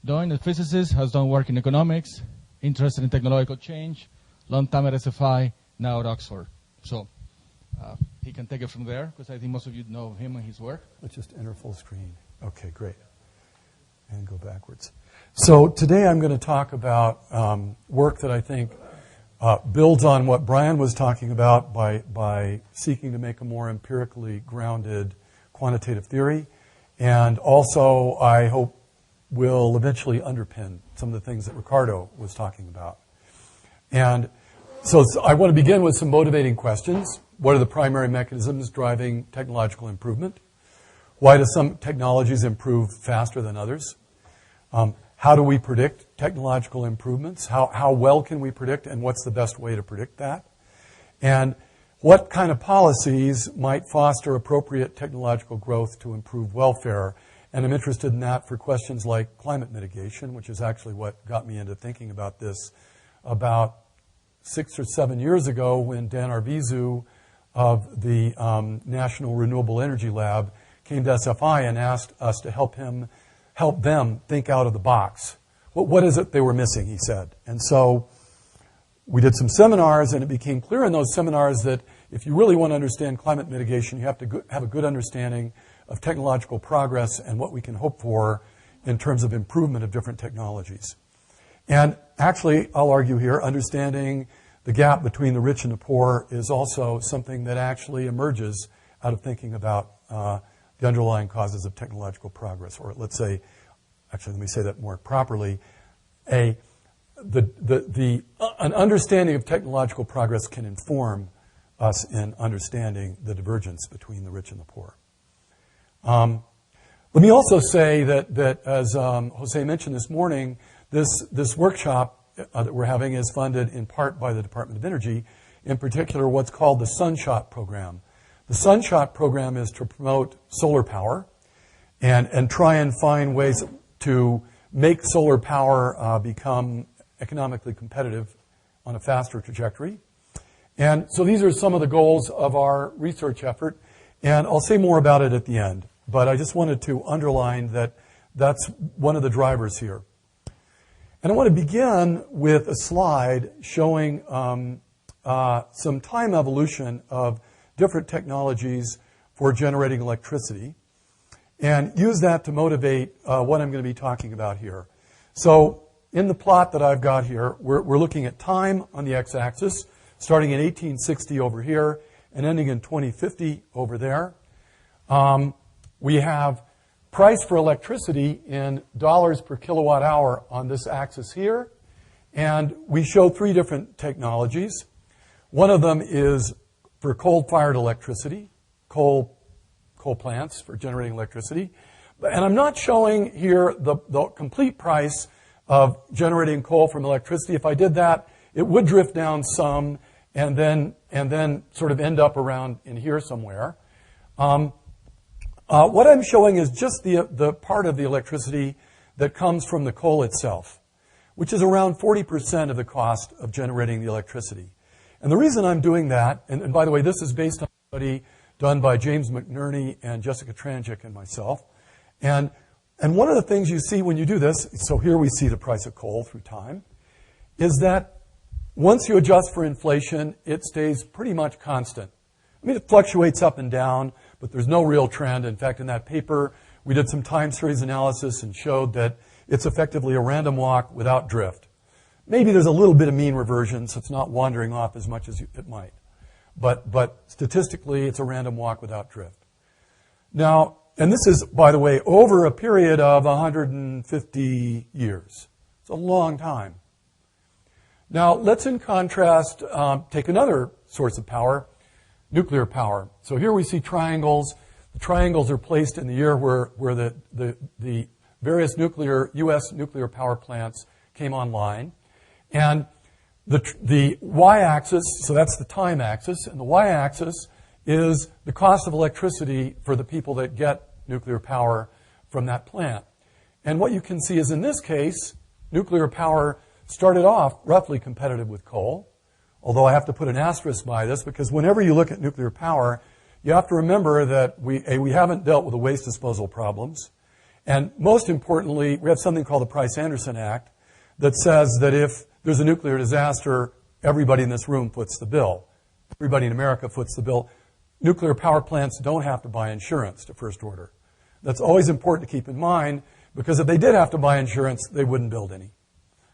Doyne, a physicist, has done work in economics, interested in technological change, long time at SFI, now at Oxford. So he can take it from there, because I think most of you know him and his work. Let's just enter full screen. Okay, great. And go backwards. So today I'm going to talk about work that I think builds on what Brian was talking about by seeking to make a more empirically grounded quantitative theory, and also, I hope, will eventually underpin some of the things that Ricardo was talking about. And so I want to begin with some motivating questions. What are the primary mechanisms driving technological improvement? Why do some technologies improve faster than others? How do we predict technological improvements? How well can we predict, and what's the best way to predict that? And what kind of policies might foster appropriate technological growth to improve welfare? And I'm interested in that for questions like climate mitigation, which is actually what got me into thinking about this about 6 or 7 years ago, when Dan Arvizu of the National Renewable Energy Lab came to SFI and asked us to help them think out of the box. What is it they were missing, he said. And so we did some seminars, and it became clear in those seminars that if you really want to understand climate mitigation, you have to have a good understanding of technological progress and what we can hope for in terms of improvement of different technologies. And actually, I'll argue here, understanding the gap between the rich and the poor is also something that actually emerges out of thinking about the underlying causes of technological progress. Or let's say, actually let me say that more properly, an understanding of technological progress can inform us in understanding the divergence between the rich and the poor. Let me also say that as Jose mentioned this morning, this workshop that we're having is funded in part by the Department of Energy, in particular what's called the Sunshot Program. The Sunshot Program is to promote solar power and try and find ways to make solar power become economically competitive on a faster trajectory. And so these are some of the goals of our research effort, and I'll say more about it at the end. But I just wanted to underline that that's one of the drivers here. And I want to begin with a slide showing some time evolution of different technologies for generating electricity, and use that to motivate what I'm going to be talking about here. So in the plot that I've got here, we're looking at time on the x-axis, starting in 1860 over here and ending in 2050 over there. We have price for electricity in dollars per kilowatt hour on this axis here. And we show 3 different technologies. One of them is for coal-fired electricity, coal plants for generating electricity. And I'm not showing here the complete price of generating coal from electricity. If I did that, it would drift down some and then sort of end up around in here somewhere. What I'm showing is just the part of the electricity that comes from the coal itself, which is around 40% of the cost of generating the electricity. And the reason I'm doing that, and by the way, this is based on a study done by James McNerney and Jessica Tranjic and myself. And one of the things you see when you do this, so here we see the price of coal through time, is that once you adjust for inflation, it stays pretty much constant. I mean, it fluctuates up and down, but there's no real trend. In fact, in that paper, we did some time series analysis and showed that it's effectively a random walk without drift. Maybe there's a little bit of mean reversion, so it's not wandering off as much as it might. But statistically, it's a random walk without drift. Now, and this is, by the way, over a period of 150 years. It's a long time. Now, let's in contrast take another source of power, nuclear power. So here we see triangles. The triangles are placed in the year where the various U.S. nuclear power plants came online. And the y-axis, so that's the time axis, and the y-axis is the cost of electricity for the people that get nuclear power from that plant. And what you can see is in this case, nuclear power started off roughly competitive with coal, although I have to put an asterisk by this because whenever you look at nuclear power, you have to remember that we haven't dealt with the waste disposal problems, And most importantly, we have something called the Price-Anderson Act that says that if there's a nuclear disaster, everybody in this room foots the bill. Everybody in America foots the bill. Nuclear power plants don't have to buy insurance to first order. That's always important to keep in mind, because if they did have to buy insurance, they wouldn't build any,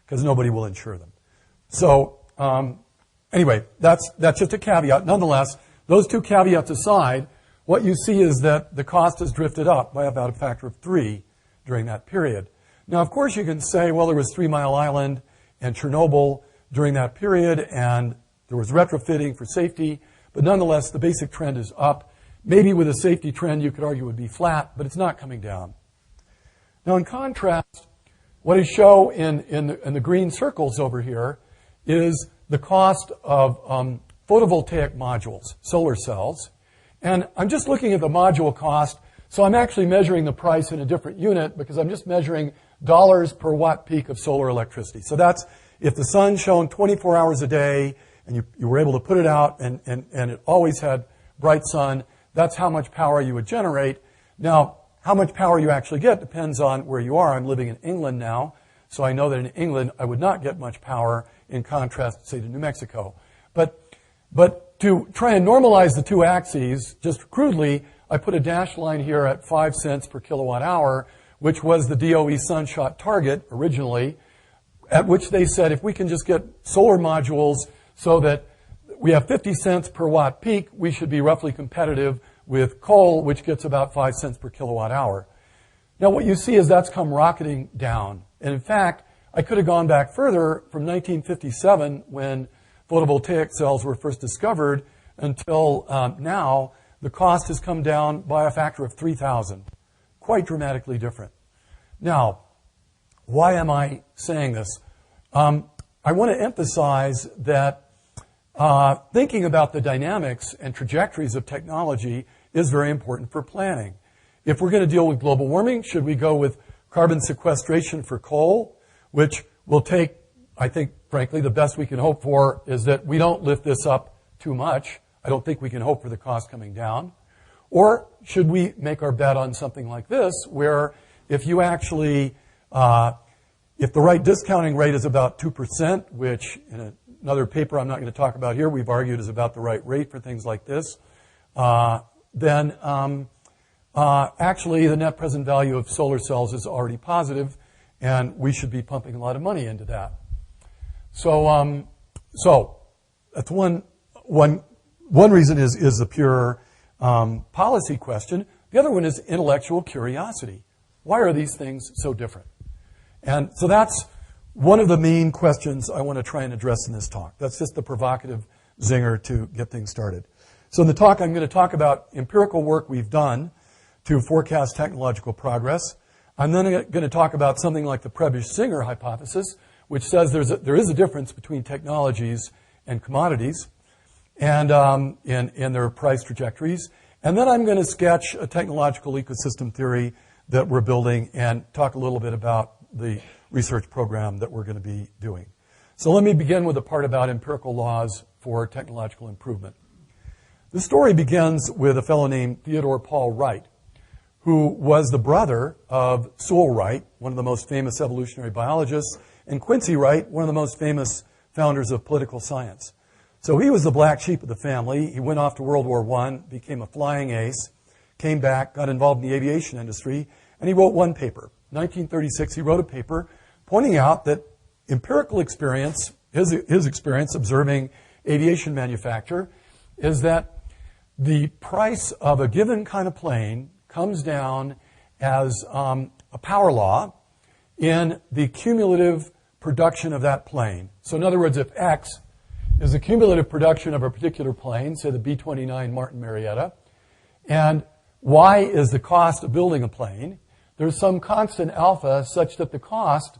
because nobody will insure them. So anyway, that's just a caveat. Nonetheless, those two caveats aside, what you see is that the cost has drifted up by about a factor of 3 during that period. Now, of course, you can say, well, there was 3 Mile Island and Chernobyl during that period, and there was retrofitting for safety, but nonetheless, the basic trend is up. Maybe with a safety trend, you could argue it would be flat, but it's not coming down. Now, in contrast, what I show in the green circles over here is the cost of photovoltaic modules, solar cells. And I'm just looking at the module cost, so I'm actually measuring the price in a different unit because I'm just measuring dollars per watt peak of solar electricity. So that's if the sun shone 24 hours a day and you were able to put it out and it always had bright sun, that's how much power you would generate. Now, how much power you actually get depends on where you are. I'm living in England now, so I know that in England I would not get much power in contrast, say, to New Mexico. But to try and normalize the two axes, just crudely, I put a dashed line here at 5 cents per kilowatt hour, which was the DOE Sunshot target originally, at which they said if we can just get solar modules so that we have 50 cents per watt peak, we should be roughly competitive with coal, which gets about 5 cents per kilowatt hour. Now what you see is that's come rocketing down. And in fact, I could have gone back further from 1957 when photovoltaic cells were first discovered until now. The cost has come down by a factor of 3,000. Quite dramatically different. Now, why am I saying this? I want to emphasize that thinking about the dynamics and trajectories of technology is very important for planning. If we're going to deal with global warming, should we go with carbon sequestration for coal, which will take, I think, frankly, the best we can hope for is that we don't lift this up too much. I don't think we can hope for the cost coming down. Or should we make our bet on something like this, where if you actually, if the right discounting rate is about 2%, which in another paper I'm not going to talk about here, we've argued is about the right rate for things like this, then actually the net present value of solar cells is already positive, and we should be pumping a lot of money into that. So that's one reason is a pure policy question. The other one is intellectual curiosity. Why are these things so different? And so that's one of the main questions I want to try and address in this talk. That's just the provocative zinger to get things started. So in the talk, I'm going to talk about empirical work we've done to forecast technological progress. I'm then going to talk about something like the Prebisch-Singer hypothesis, which says there is a difference between technologies and commodities and in their price trajectories. And then I'm going to sketch a technological ecosystem theory that we're building and talk a little bit about the research program that we're going to be doing. So let me begin with the part about empirical laws for technological improvement. The story begins with a fellow named Theodore Paul Wright, who was the brother of Sewell Wright, one of the most famous evolutionary biologists, and Quincy Wright, one of the most famous founders of political science. So he was the black sheep of the family. He went off to World War I, became a flying ace, came back, got involved in the aviation industry, and he wrote one paper. In 1936, he wrote a paper pointing out that empirical experience, his experience observing aviation manufacture, is that the price of a given kind of plane comes down as a power law in the cumulative production of that plane. So in other words, if X is the cumulative production of a particular plane, say the B-29 Martin Marietta, and Y is the cost of building a plane, there's some constant alpha such that the cost,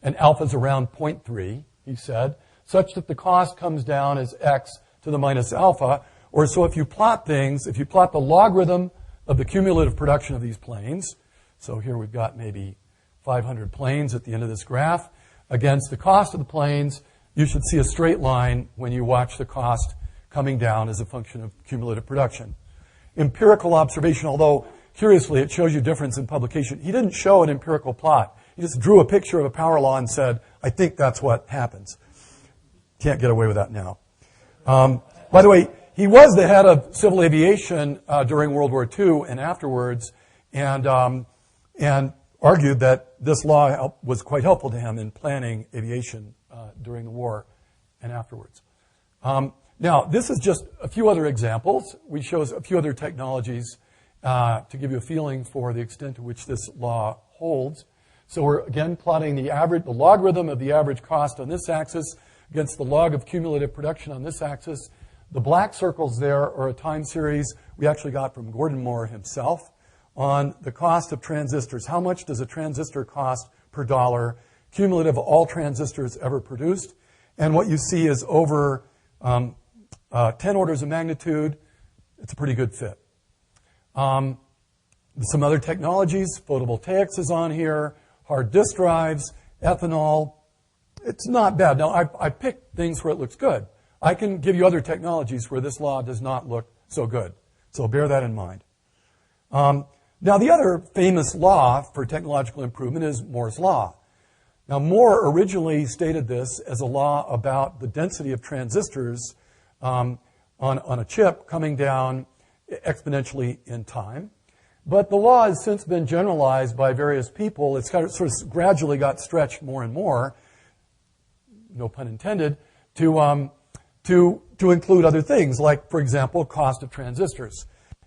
and alpha is around 0.3, he said, such that the cost comes down as X to the minus alpha. Or so if you plot things, if you plot the logarithm of the cumulative production of these planes, so here we've got maybe 500 planes at the end of this graph, against the cost of the planes, you should see a straight line when you watch the cost coming down as a function of cumulative production. Empirical observation, although curiously, it shows you difference in publication. He didn't show an empirical plot. He just drew a picture of a power law and said, I think that's what happens. Can't get away with that now. By the way, he was the head of civil aviation during World War II and afterwards, and argued that this law was quite helpful to him in planning aviation during the war and afterwards. Now, this is just a few other examples. We show a few other technologies to give you a feeling for the extent to which this law holds. So we're, again, plotting the logarithm of the average cost on this axis against the log of cumulative production on this axis. The black circles there are a time series we actually got from Gordon Moore himself on the cost of transistors. How much does a transistor cost per dollar, cumulative of all transistors ever produced? And what you see is over 10 orders of magnitude. It's a pretty good fit. Some other technologies, photovoltaics is on here, hard disk drives, ethanol. It's not bad. Now, I picked things where it looks good. I can give you other technologies where this law does not look so good. So bear that in mind. Now, the other famous law for technological improvement is Moore's law. Now, Moore originally stated this as a law about the density of transistors on a chip coming down exponentially in time. But the law has since been generalized by various people. It's kind of sort of gradually got stretched more and more, no pun intended, to include other things, like, for example, cost of transistors.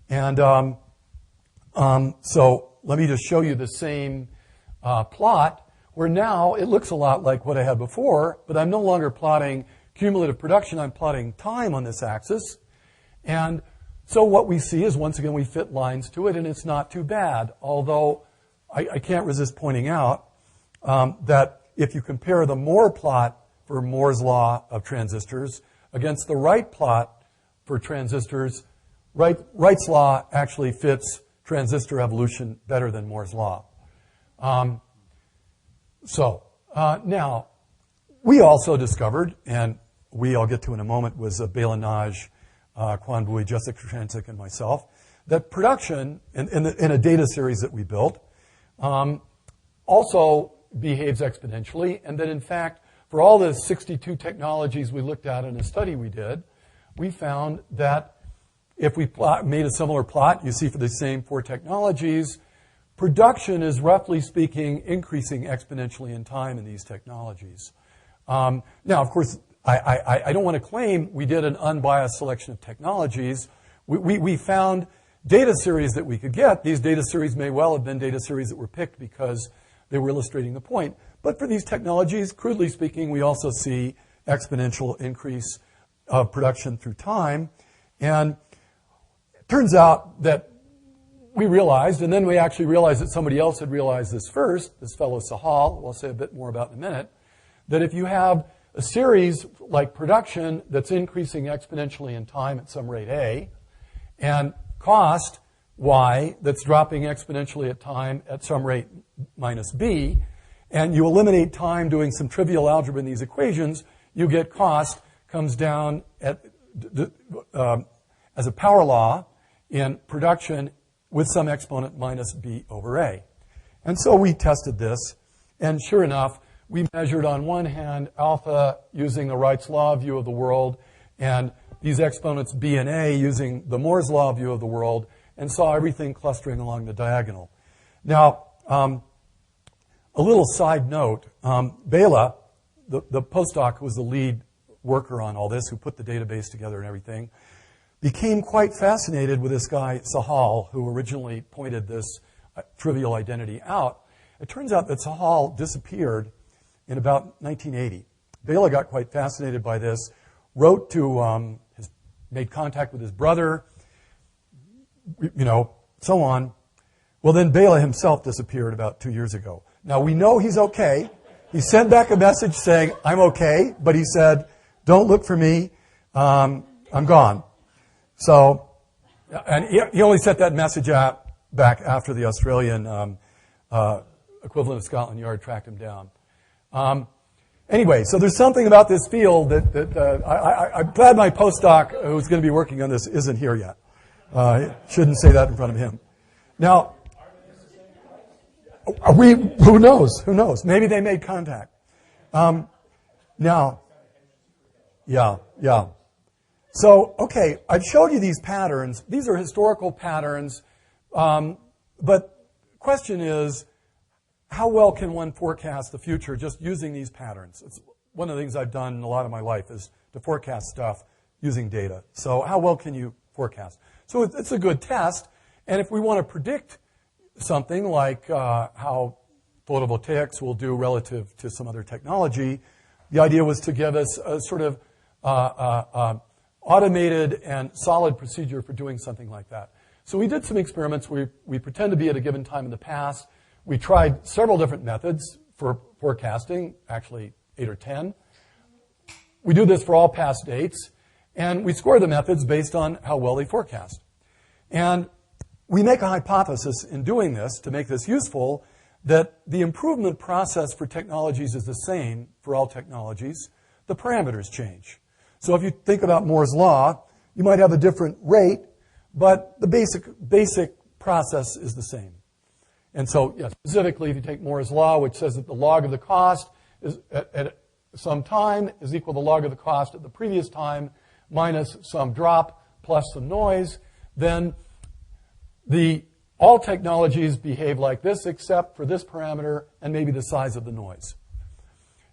And so let me just show you the same plot, where now it looks a lot like what I had before, but I'm no longer plotting cumulative production. I'm plotting time on this axis. And so what we see is, once again, we fit lines to it, and it's not too bad, although I can't resist pointing out that if you compare the Moore plot for Moore's law of transistors against the Wright plot for transistors, Wright's law actually fits transistor evolution better than Moore's law. Now, we also discovered, and I'll get to in a moment, was Bailonage, Quan Bui, Jessica Transick, and myself, that production in a data series that we built also behaves exponentially, and that in fact, for all the 62 technologies we looked at in a study we did, we found that if we made a similar plot, you see for the same 4 technologies, production is, roughly speaking, increasing exponentially in time in these technologies. Now, of course, I don't want to claim we did an unbiased selection of technologies. We found data series that we could get. These data series may well have been data series that were picked because they were illustrating the point. But for these technologies, crudely speaking, we also see exponential increase of production through time. And it turns out that we realized, and then we actually realized that somebody else had realized this first, this fellow Sahal, who I'll say a bit more about in a minute, that if you have a series like production that's increasing exponentially in time at some rate A, and cost, Y, that's dropping exponentially at time at some rate minus B, and you eliminate time doing some trivial algebra in these equations, you get cost comes down as a power law in production with some exponent minus B over A. And so we tested this, and sure enough, we measured on one hand alpha using the Wright's law view of the world, and these exponents B and A using the Moore's law view of the world, and saw everything clustering along the diagonal. Now, a little side note, Bela, the postdoc who was the lead worker on all this, who put the database together and everything, became quite fascinated with this guy, Sahal, who originally pointed this trivial identity out. It turns out that Sahal disappeared in about 1980. Bela got quite fascinated by this, wrote to, made contact with his brother, so on. Well, then Bela himself disappeared about 2 years ago. Now, we know he's okay. He sent back a message saying, I'm okay, but he said, don't look for me, I'm gone. So, and he only sent that message out back after the Australian equivalent of Scotland Yard tracked him down. Anyway, so there's something about this field that I'm glad my postdoc who's going to be working on this isn't here yet. Shouldn't say that in front of him. Now, who knows? Who knows? Maybe they made contact. Now, yeah. So, okay, I've showed you these patterns. These are historical patterns. But question is, how well can one forecast the future just using these patterns? It's one of the things I've done in a lot of my life is to forecast stuff using data. So how well can you forecast? So it's a good test. And if we want to predict something like how photovoltaics will do relative to some other technology, the idea was to give us a sort of automated and solid procedure for doing something like that. So we did some experiments. We pretend to be at a given time in the past. We tried several different methods for forecasting, actually 8 or 10. We do this for all past dates, and we score the methods based on how well they forecast. And we make a hypothesis in doing this to make this useful that the improvement process for technologies is the same for all technologies. The parameters change. So if you think about Moore's law, you might have a different rate, but the basic process is the same. And so, yes, specifically, if you take Moore's law, which says that the log of the cost is at some time is equal to the log of the cost at the previous time minus some drop plus some noise, then all technologies behave like this except for this parameter and maybe the size of the noise.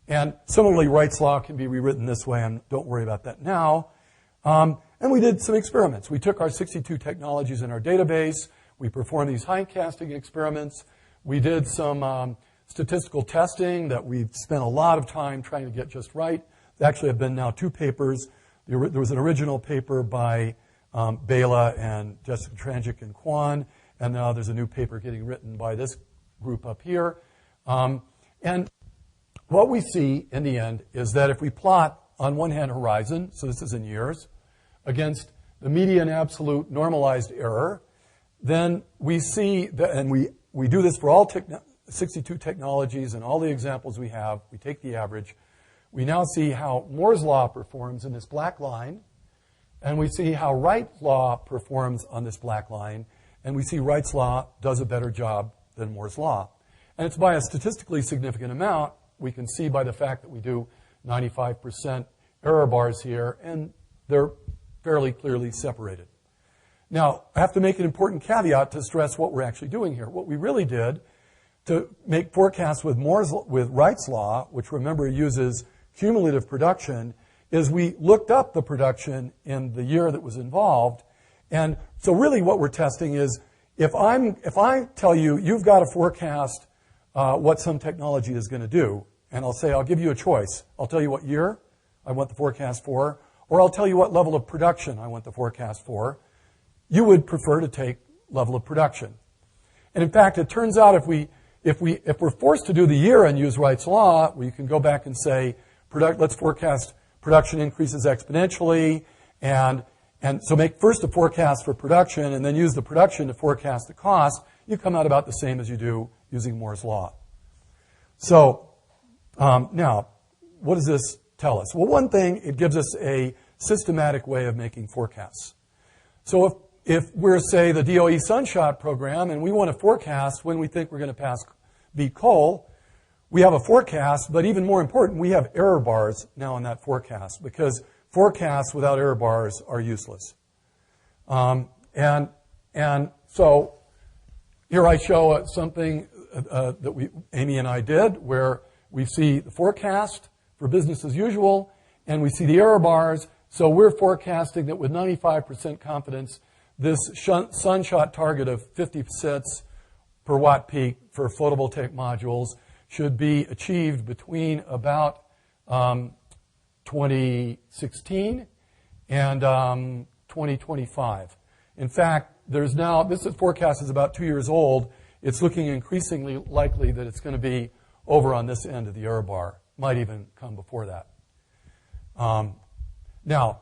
And similarly, Wright's law can be rewritten this way, and don't worry about that now. And we did some experiments. We took our 62 technologies in our database. We performed these hindcasting experiments. We did some statistical testing that we've spent a lot of time trying to get just right. There actually have been now 2 papers. There was an original paper by Bela and Jessica Trangic and Kwan, and now there's a new paper getting written by this group up here. And what we see in the end is that if we plot on one hand horizon, so this is in years, against the median absolute normalized error, then we see that, and we do this for all 62 technologies and all the examples we have. We take the average. We now see how Moore's law performs in this black line, and we see how Wright's law performs on this black line, and we see Wright's law does a better job than Moore's law. And it's by a statistically significant amount. We can see by the fact that we do 95% error bars here, and they're fairly clearly separated. Now, I have to make an important caveat to stress what we're actually doing here. What we really did to make forecasts with Wright's law, which remember uses cumulative production, is we looked up the production in the year that was involved. And so really what we're testing is if I tell you you've got to forecast what some technology is going to do, and I'll give you a choice. I'll tell you what year I want the forecast for, or I'll tell you what level of production I want the forecast for. You would prefer to take level of production. And in fact, it turns out if we're forced to do the year and use Wright's law, where you can go back and say, let's forecast production increases exponentially, and so make first a forecast for production and then use the production to forecast the cost, you come out about the same as you do using Moore's law. So now, what does this tell us? Well, one thing, it gives us a systematic way of making forecasts. So if we're, say, the DOE Sunshot program and we want to forecast when we think we're going to beat coal, we have a forecast, but even more important, we have error bars now in that forecast because forecasts without error bars are useless. And so here I show something that Amy and I did where we see the forecast for business as usual and we see the error bars. So we're forecasting that with 95% confidence, this sunshot target of 50 cents per watt peak for photovoltaic modules should be achieved between about 2016 and 2025. In fact, this forecast is about 2 years old. It's looking increasingly likely that it's going to be over on this end of the error bar. Might even come before that. Now,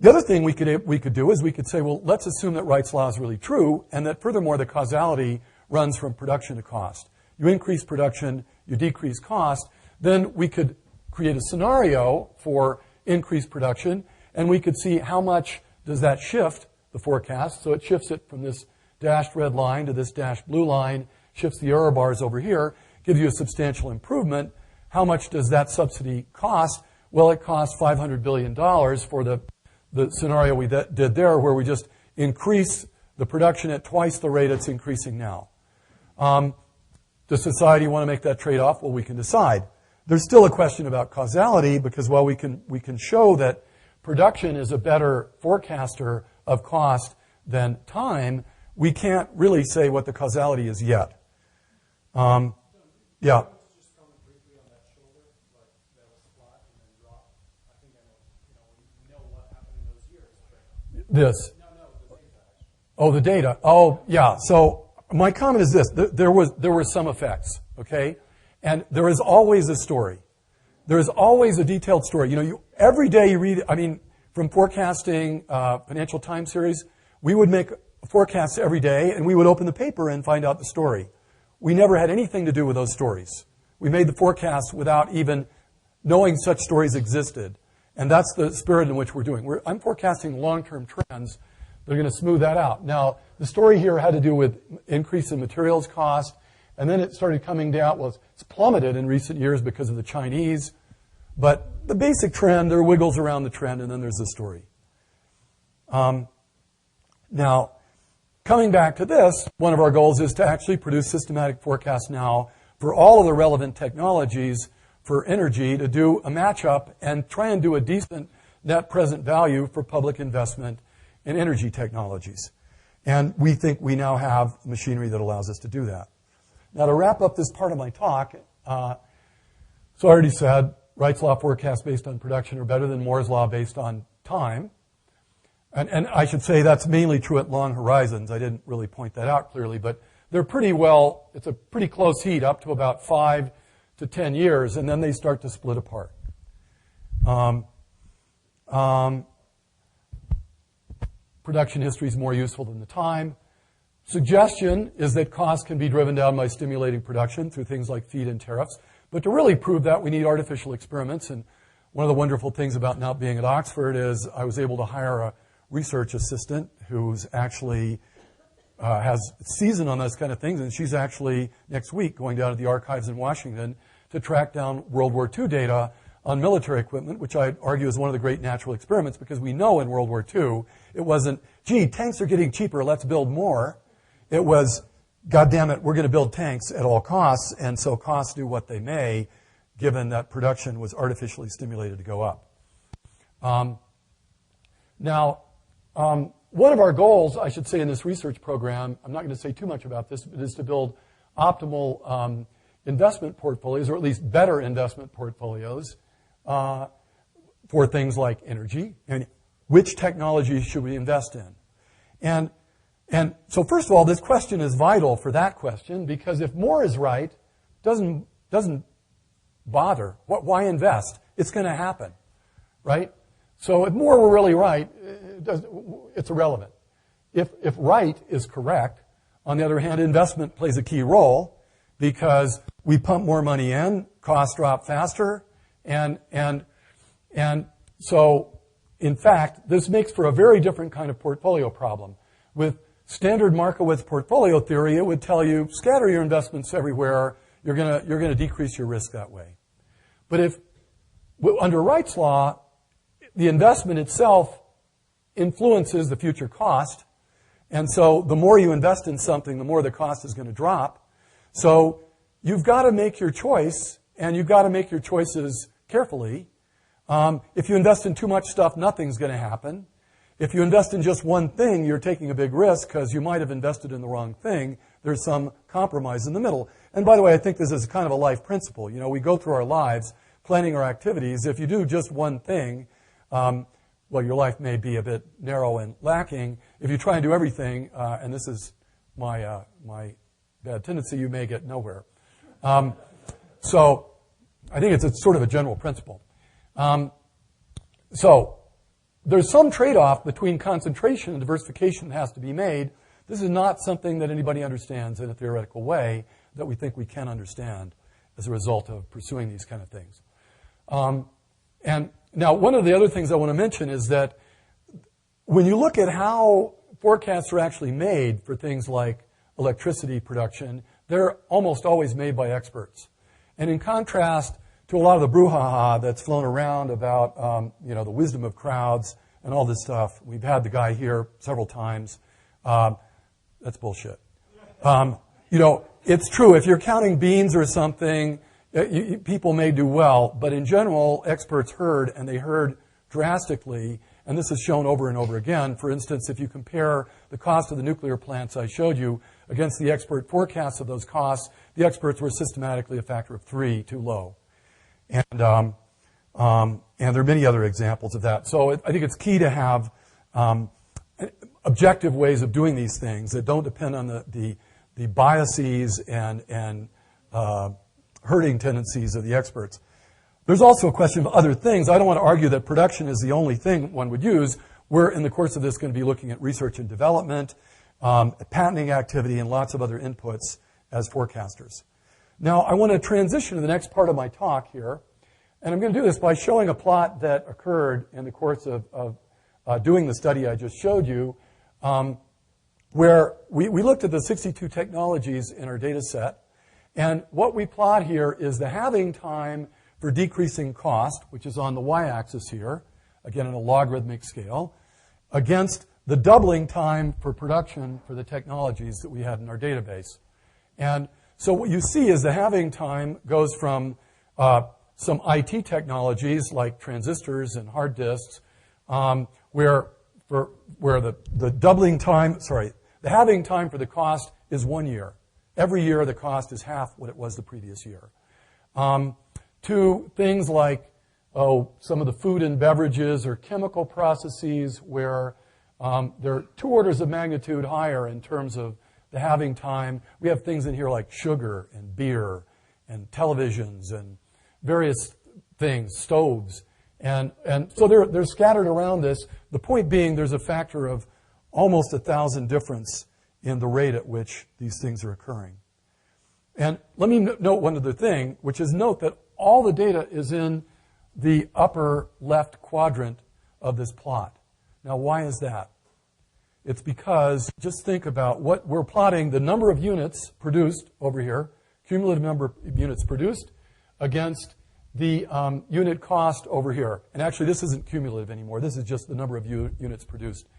the other thing we could do is we could say, well, let's assume that Wright's law is really true, and that furthermore the causality runs from production to cost. You increase production, you decrease cost, then we could create a scenario for increased production, and we could see how much does that shift the forecast. So it shifts it from this dashed red line to this dashed blue line, shifts the error bars over here, gives you a substantial improvement. How much does that subsidy cost? Well, it costs $500 billion for the scenario we did there, where we just increase the production at twice the rate it's increasing now. Does society want to make that trade-off? Well, we can decide. There's still a question about causality, because while we can show that production is a better forecaster of cost than time, we can't really say what the causality is yet. Yeah. Just comment briefly on that shoulder, like that was flat and then dropped. I think we know what happened in those years. But This. no, the data. Oh, the data. Oh, yeah. So my comment is this: there were some effects, okay, and there is always a story. There is always a detailed story. Every day you read. I mean, from forecasting Financial Times series, we would make forecasts every day, and we would open the paper and find out the story. We never had anything to do with those stories. We made the forecasts without even knowing such stories existed. And that's the spirit in which we're doing. I'm forecasting long-term trends that are going to smooth that out. Now, the story here had to do with increase in materials cost, and then it started coming down. Well, it's plummeted in recent years because of the Chinese. But the basic trend, there are wiggles around the trend, and then there's the story. Now, coming back to this, one of our goals is to actually produce systematic forecasts now for all of the relevant technologies for energy, to do a matchup and try and do a decent net present value for public investment in energy technologies. And we think we now have machinery that allows us to do that. Now, to wrap up this part of my talk, so I already said Wright's law forecasts based on production are better than Moore's law based on time. And I should say that's mainly true at long horizons. I didn't really point that out clearly, but they're pretty well, it's a pretty close heat up to about 5 to 10 years, and then they start to split apart. Production history is more useful than the time. Suggestion is that costs can be driven down by stimulating production through things like feed and tariffs. But to really prove that, we need artificial experiments. And one of the wonderful things about now being at Oxford is I was able to hire a research assistant who's actually has seasoned on those kind of things, and she's actually next week going down to the archives in Washington to track down World War II data on military equipment, which I'd argue is one of the great natural experiments, because we know in World War II it wasn't, gee, tanks are getting cheaper, let's build more. It was, God damn it, we're going to build tanks at all costs, and so costs do what they may, given that production was artificially stimulated to go up. One of our goals, I should say, in this research program, I'm not going to say too much about this, but is to build optimal investment portfolios, or at least better investment portfolios, for things like energy. And which technologies should we invest in? And so first of all, this question is vital for that question, because if Moore is right, doesn't bother. Why invest? It's going to happen, right? So if Moore were really right, it's irrelevant. If right is correct, on the other hand, investment plays a key role, because we pump more money in, costs drop faster, and so in fact, this makes for a very different kind of portfolio problem. With standard Markowitz portfolio theory, it would tell you scatter your investments everywhere. You're going to decrease your risk that way. But if under Wright's law, the investment itself influences the future cost, and so the more you invest in something, the more the cost is going to drop. So you've got to make your choice, and you've got to make your choices carefully. If you invest in too much stuff, nothing's going to happen. If you invest in just one thing, you're taking a big risk because you might have invested in the wrong thing. There's some compromise in the middle. And by the way, I think this is kind of a life principle. We go through our lives planning our activities. If you do just one thing, well, your life may be a bit narrow and lacking. If you try and do everything, and this is my bad tendency, you may get nowhere. So I think it's sort of a general principle. So there's some trade-off between concentration and diversification that has to be made. This is not something that anybody understands in a theoretical way that we think we can understand as a result of pursuing these kind of things. And now, one of the other things I want to mention is that when you look at how forecasts are actually made for things like electricity production, they're almost always made by experts. And in contrast to a lot of the brouhaha that's flown around about the wisdom of crowds and all this stuff, we've had the guy here several times. That's bullshit. It's true. If you're counting beans or something, people may do well, but in general, experts heard, and they heard drastically, and this is shown over and over again. For instance, if you compare the cost of the nuclear plants I showed you against the expert forecasts of those costs, the experts were systematically a factor of 3 too low. And there are many other examples of that. So I think it's key to have objective ways of doing these things that don't depend on the biases and herding tendencies of the experts. There's also a question of other things. I don't want to argue that production is the only thing one would use. We're, in the course of this, going to be looking at research and development, patenting activity, and lots of other inputs as forecasters. Now, I want to transition to the next part of my talk here, and I'm going to do this by showing a plot that occurred in the course of doing the study I just showed you, where we looked at the 62 technologies in our data set, and what we plot here is the halving time for decreasing cost, which is on the y-axis here, again on a logarithmic scale, against the doubling time for production for the technologies that we had in our database. And so what you see is the halving time goes from some IT technologies like transistors and hard disks, where the doubling time, the halving time for the cost is 1 year. Every year the cost is half what it was the previous year. To things like some of the food and beverages or chemical processes where they're 2 orders of magnitude higher in terms of the halving time. We have things in here like sugar and beer and televisions and various things, stoves. And so they're scattered around this. The point being there's a factor of almost 1,000 difference in the rate at which these things are occurring. And let me note one other thing, which is note that all the data is in the upper left quadrant of this plot. Now, why is that? It's because, just think about what we're plotting, the number of units produced over here, cumulative number of units produced, against the unit cost over here. And actually, this isn't cumulative anymore. This is just the number of units produced.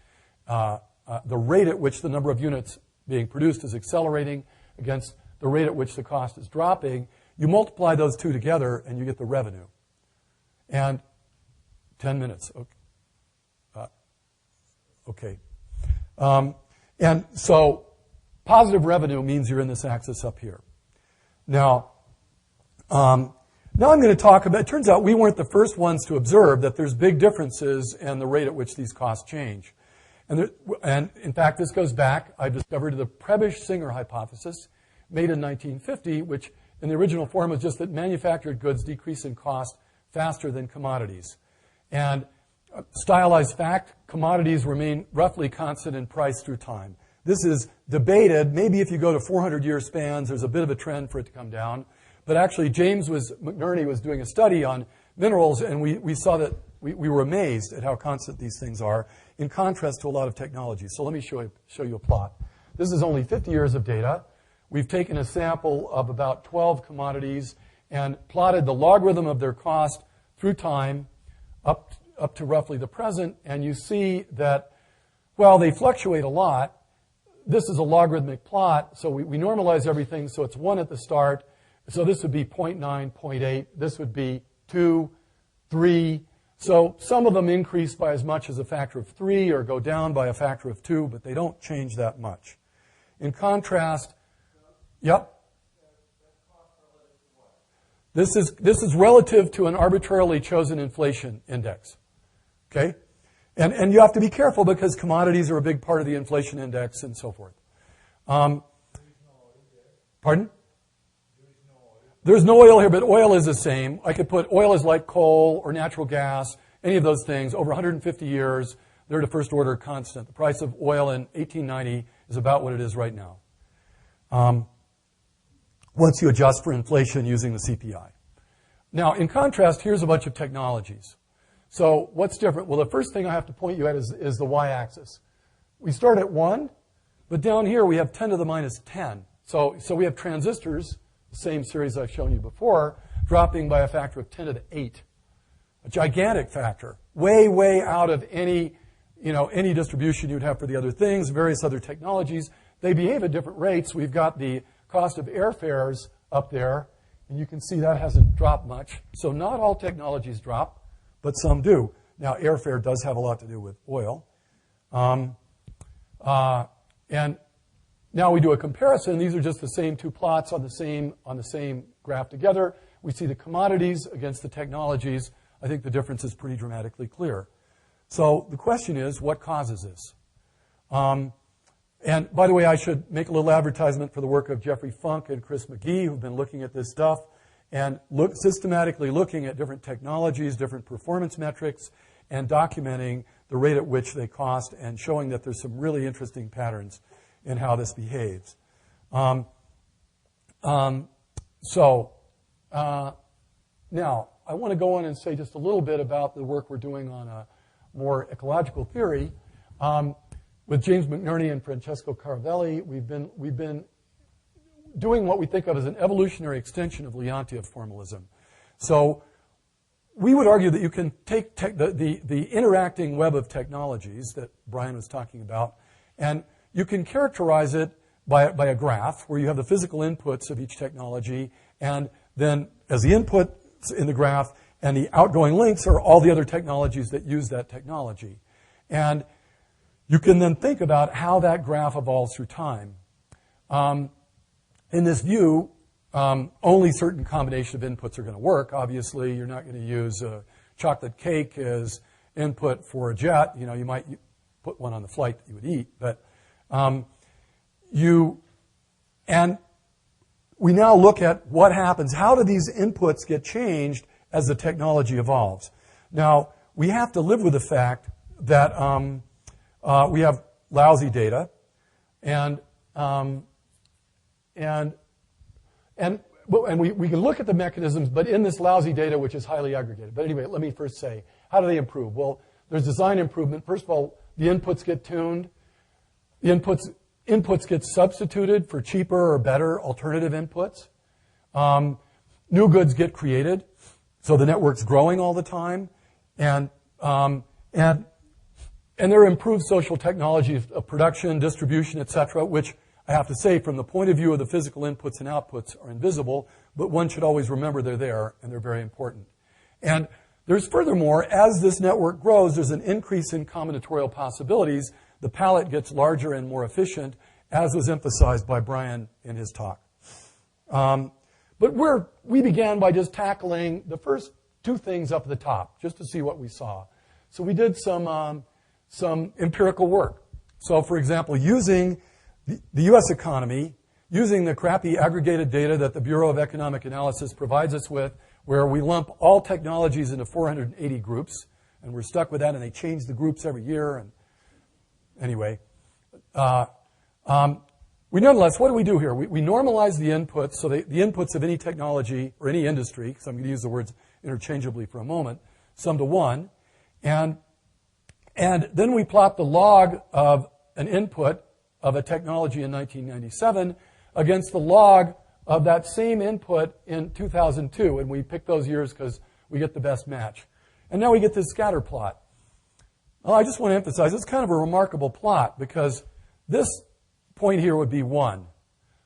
The rate at which the number of units being produced is accelerating against the rate at which the cost is dropping. You multiply those two together, and you get the revenue. And 10 minutes. Okay. And so positive revenue means you're in this axis up here. Now I'm going to talk about, it turns out we weren't the first ones to observe that there's big differences in the rate at which these costs change. And in fact, this goes back, I discovered, the Prebisch-Singer hypothesis made in 1950, which in the original form was just that manufactured goods decrease in cost faster than commodities. And stylized fact, commodities remain roughly constant in price through time. This is debated. Maybe if you go to 400-year spans, there's a bit of a trend for it to come down. But actually, McNerney was doing a study on minerals, and we saw that we were amazed at how constant these things are, in contrast to a lot of technology. So let me show you a plot. This is only 50 years of data. We've taken a sample of about 12 commodities and plotted the logarithm of their cost through time up to roughly the present, and you see that, well, they fluctuate a lot. This is a logarithmic plot, so we normalize everything, so it's 1 at the start. So this would be 0.9, 0.8. This would be 2, 3. So some of them increase by as much as a factor of 3 or go down by a factor of 2, but they don't change that much. In contrast, yep. This is relative to an arbitrarily chosen inflation index. Okay? And you have to be careful because commodities are a big part of the inflation index and so forth. Pardon? There's no oil here, but oil is the same. I could put oil is like coal or natural gas, any of those things. Over 150 years, they're at a first order constant. The price of oil in 1890 is about what it is right now. Once you adjust for inflation using the CPI. Now, in contrast, here's a bunch of technologies. So what's different? Well, the first thing I have to point you at is the y-axis. we start at 1, but down here we have 10 to the minus 10. So we have transistors, the same series I've shown you before, dropping by a factor of 10 to the 8. A gigantic factor, way, way out of any distribution you'd have for the other things, various other technologies. They behave at different rates. We've got the cost of airfares up there, and you can see that hasn't dropped much. So not all technologies drop, but some do. Now, airfare does have a lot to do with oil. And now we do a comparison. These are just the same two plots on the same graph together. We see the commodities against the technologies. I think the difference is pretty dramatically clear. So the question is, what causes this? And by the way, I should make a little advertisement for the work of Jeffrey Funk and Chris McGee, who've been looking at this stuff and systematically looking at different technologies, different performance metrics, and documenting the rate at which they cost and showing that there's some really interesting patterns in how this behaves. Now, I want to go on and say just a little bit about the work we're doing on a more ecological theory. With James McNerney and Francesco Caravelli, we've been doing what we think of as an evolutionary extension of Leontief formalism. So we would argue that you can take the interacting web of technologies that Brian was talking about, and you can characterize it by a graph where you have the physical inputs of each technology, and then as the input in the graph and the outgoing links are all the other technologies that use that technology. And you can then think about how that graph evolves through time. In this view, only certain combination of inputs are going to work. Obviously, you're not going to use a chocolate cake as input for a jet. You might put one on the flight that you would eat. But and we now look at what happens. How do these inputs get changed as the technology evolves? Now, we have to live with the fact that we have lousy data, and we can look at the mechanisms, but in this lousy data, which is highly aggregated. But anyway, let me first say, how do they improve? Well, there's design improvement. First of all, the inputs get tuned. The inputs get substituted for cheaper or better alternative inputs. New goods get created, so the network's growing all the time, and there are improved social technologies of production, distribution, etc., which I have to say, from the point of view of the physical inputs and outputs, are invisible, but one should always remember they're there, and they're very important. And there's furthermore, as this network grows, there's an increase in combinatorial possibilities. The palette gets larger and more efficient, as was emphasized by Brian in his talk. But we began by just tackling the first two things up at the top, just to see what we saw. So we did some empirical work. So, for example, using the U.S. economy, using the crappy aggregated data that the Bureau of Economic Analysis provides us with, where we lump all technologies into 480 groups, and we're stuck with that, and they change the groups every year. And anyway, we nonetheless, what do we do here? We normalize the inputs, so the inputs of any technology or any industry, because I'm going to use the words interchangeably for a moment, sum to 1, and then we plot the log of an input of a technology in 1997 against the log of that same input in 2002. And we pick those years because we get the best match. And now we get this scatter plot. Well, I just want to emphasize, it's kind of a remarkable plot because this point here would be 1.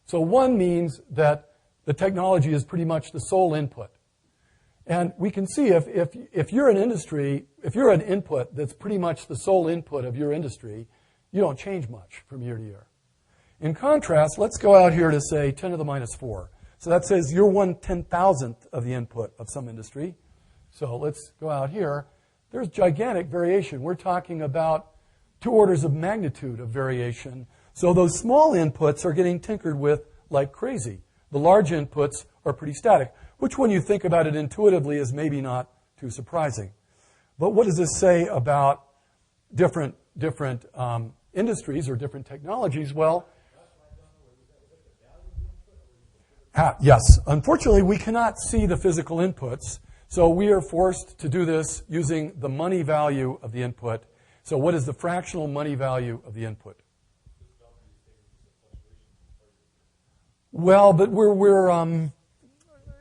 So 1 means that the technology is pretty much the sole input. And we can see if you're an industry, if you're an input that's pretty much the sole input of your industry, you don't change much from year to year. In contrast, let's go out here to say 10 to the minus 4. So that says you're 1/10,000th of the input of some industry. So let's go out here. There's gigantic variation. We're talking about 2 orders of magnitude of variation. So those small inputs are getting tinkered with like crazy. The large inputs are pretty static, which when you think about it intuitively is maybe not too surprising. But what does this say about different industries or different technologies? Well, yes. Unfortunately, we cannot see the physical inputs, so we are forced to do this using the money value of the input. So what is the fractional money value of the input? Well, but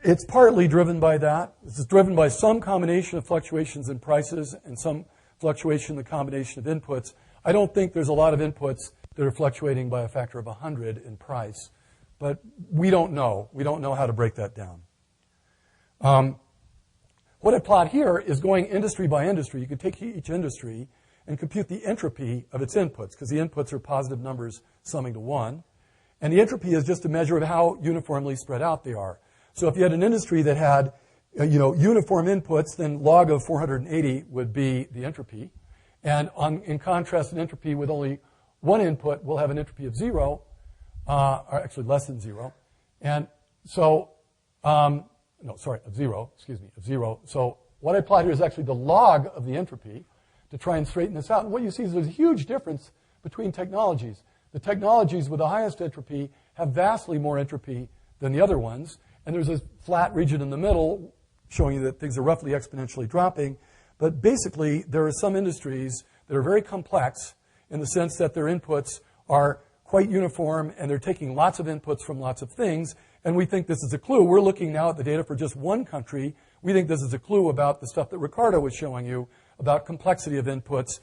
it's partly driven by that. It's driven by some combination of fluctuations in prices and some fluctuation in the combination of inputs. I don't think there's a lot of inputs that are fluctuating by a factor of 100 in price, but we don't know. We don't know how to break that down. What I plot here is going industry by industry. You could take each industry and compute the entropy of its inputs, because the inputs are positive numbers summing to 1. And the entropy is just a measure of how uniformly spread out they are. So if you had an industry that had uniform inputs, then log of 480 would be the entropy. And in contrast, an entropy with only one input will have an entropy of 0, or actually less than 0. And so, of 0, of 0. So what I plot here is actually the log of the entropy to try and straighten this out. And what you see is there's a huge difference between technologies. The technologies with the highest entropy have vastly more entropy than the other ones. And there's a flat region in the middle showing you that things are roughly exponentially dropping. But basically, there are some industries that are very complex in the sense that their inputs are quite uniform and they're taking lots of inputs from lots of things. And we think this is a clue. We're looking now at the data for just one country. We think this is a clue about the stuff that Ricardo was showing you about complexity of inputs,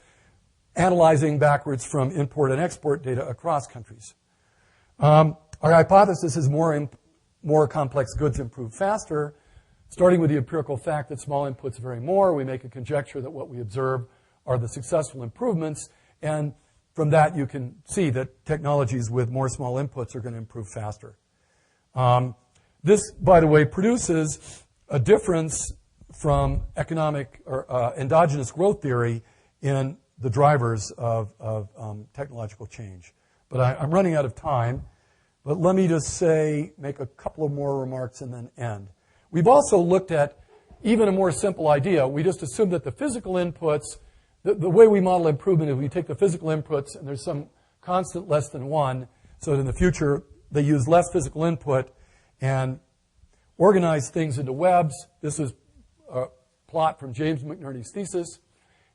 analyzing backwards from import and export data across countries. Our hypothesis is more complex goods improve faster. Starting with the empirical fact that small inputs vary more, we make a conjecture that what we observe are the successful improvements. And from that, you can see that technologies with more small inputs are going to improve faster. This, by the way, produces a difference from economic or endogenous growth theory in the drivers of technological change. But I'm running out of time. But let me just make a couple of more remarks and then end. We've also looked at even a more simple idea. We just assume that the physical inputs, the way we model improvement is we take the physical inputs and there's some constant less than 1, so that in the future they use less physical input and organize things into webs. This is a plot from James McNerney's thesis.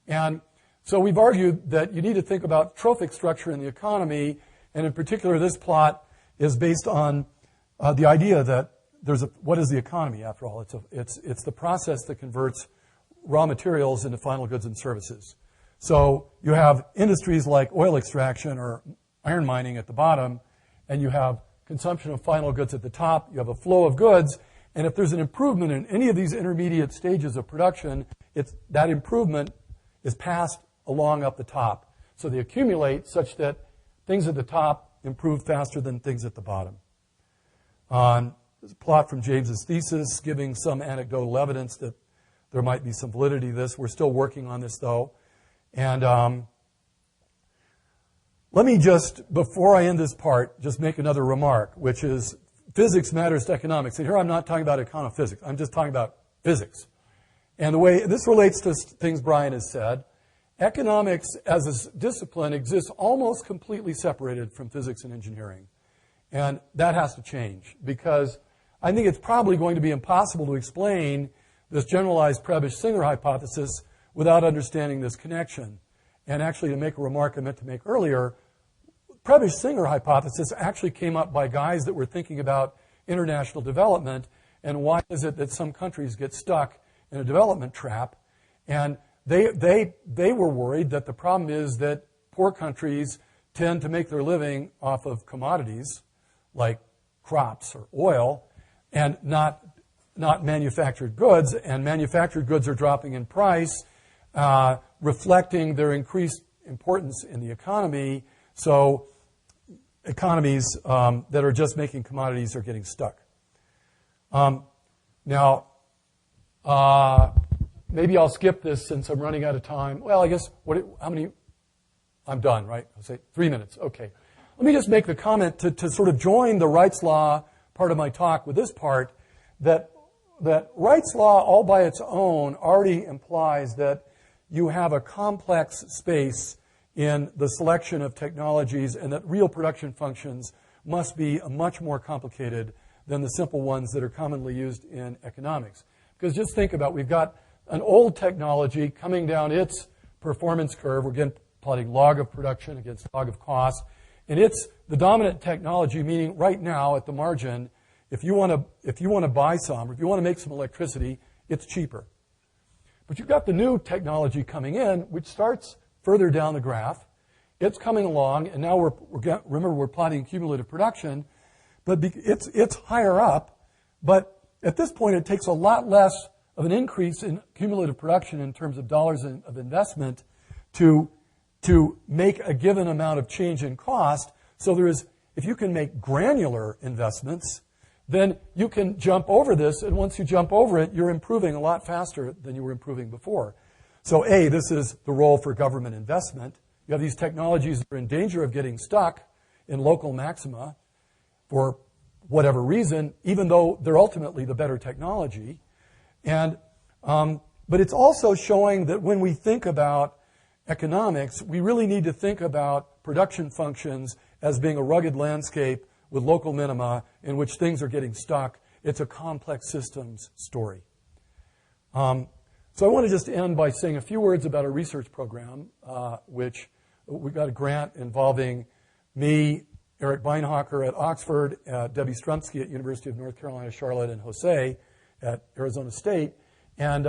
And so we've argued that you need to think about trophic structure in the economy, and in particular this plot is based on the idea that what is the economy after all? It's the process that converts raw materials into final goods and services. So you have industries like oil extraction or iron mining at the bottom, and you have consumption of final goods at the top. You have a flow of goods, and if there's an improvement in any of these intermediate stages of production, that improvement is passed along up the top. So they accumulate such that things at the top improve faster than things at the bottom. There's a plot from James's thesis giving some anecdotal evidence that there might be some validity to this. We're still working on this, though. And let me just, before I end this part, just make another remark, which is physics matters to economics. And here I'm not talking about econophysics. I'm just talking about physics. And the way this relates to things Brian has said, economics as a discipline exists almost completely separated from physics and engineering. And that has to change, because I think it's probably going to be impossible to explain this generalized Prebisch-Singer hypothesis without understanding this connection. And actually, to make a remark I meant to make earlier, Prebisch-Singer hypothesis actually came up by guys that were thinking about international development and why is it that some countries get stuck in a development trap. And they were worried that the problem is that poor countries tend to make their living off of commodities like crops or oil and not manufactured goods. And manufactured goods are dropping in price, reflecting their increased importance in the economy. So economies that are just making commodities are getting stuck. Now, maybe I'll skip this since I'm running out of time. Well, I guess, how many? I'm done, right? I'll say 3 minutes. Okay. Let me just make the comment to sort of join the Wright's Law part of my talk with this part, that Wright's Law all by its own already implies that you have a complex space in the selection of technologies and that real production functions must be much more complicated than the simple ones that are commonly used in economics. Because just think about, we've got an old technology coming down its performance curve. We're again plotting log of production against log of cost. And it's the dominant technology, meaning right now at the margin, if you want to buy some, or if you want to make some electricity, it's cheaper. But you've got the new technology coming in, which starts further down the graph. It's coming along, and now remember we're plotting cumulative production, but it's higher up. But at this point, it takes a lot less of an increase in cumulative production in terms of dollars of investment to make a given amount of change in cost. So if you can make granular investments, then you can jump over this, and once you jump over it, you're improving a lot faster than you were improving before. So this is the role for government investment. You have these technologies that are in danger of getting stuck in local maxima for whatever reason, even though they're ultimately the better technology. But it's also showing that when we think about economics, we really need to think about production functions as being a rugged landscape with local minima in which things are getting stuck. It's a complex systems story. So I want to just end by saying a few words about a research program, which we got a grant involving me, Eric Beinhocker at Oxford, Debbie Strumsky at University of North Carolina, Charlotte, and Jose at Arizona State. And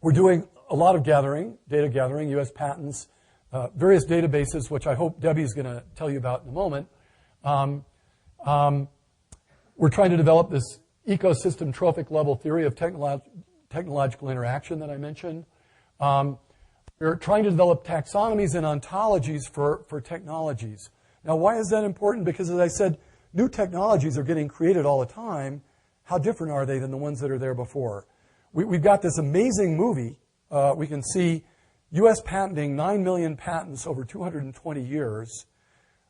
we're doing a lot of data gathering, U.S. patents, various databases, which I hope Debbie's going to tell you about in a moment. We're trying to develop this ecosystem trophic level theory of technological interaction that I mentioned. We're trying to develop taxonomies and ontologies for technologies. Now, why is that important? Because, as I said, new technologies are getting created all the time. How different are they than the ones that are there before? We've got this amazing movie. We can see U.S. patenting 9 million patents over 220 years.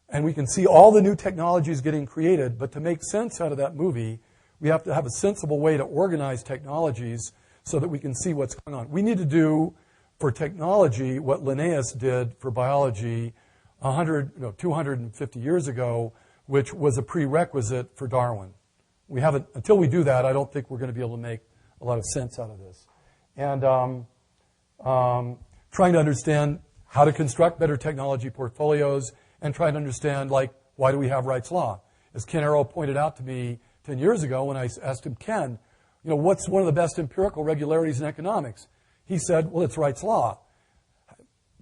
And we can see all the new technologies getting created. But to make sense out of that movie, we have to have a sensible way to organize technologies so that we can see what's going on. We need to do for technology what Linnaeus did for biology 250 years ago, which was a prerequisite for Darwin. We haven't, until we do that, I don't think we're going to be able to make a lot of sense out of this. And trying to understand how to construct better technology portfolios and trying to understand, like, why do we have Wright's Law? As Ken Arrow pointed out to me 10 years ago when I asked him, Ken, what's one of the best empirical regularities in economics? He said, well, it's Wright's Law.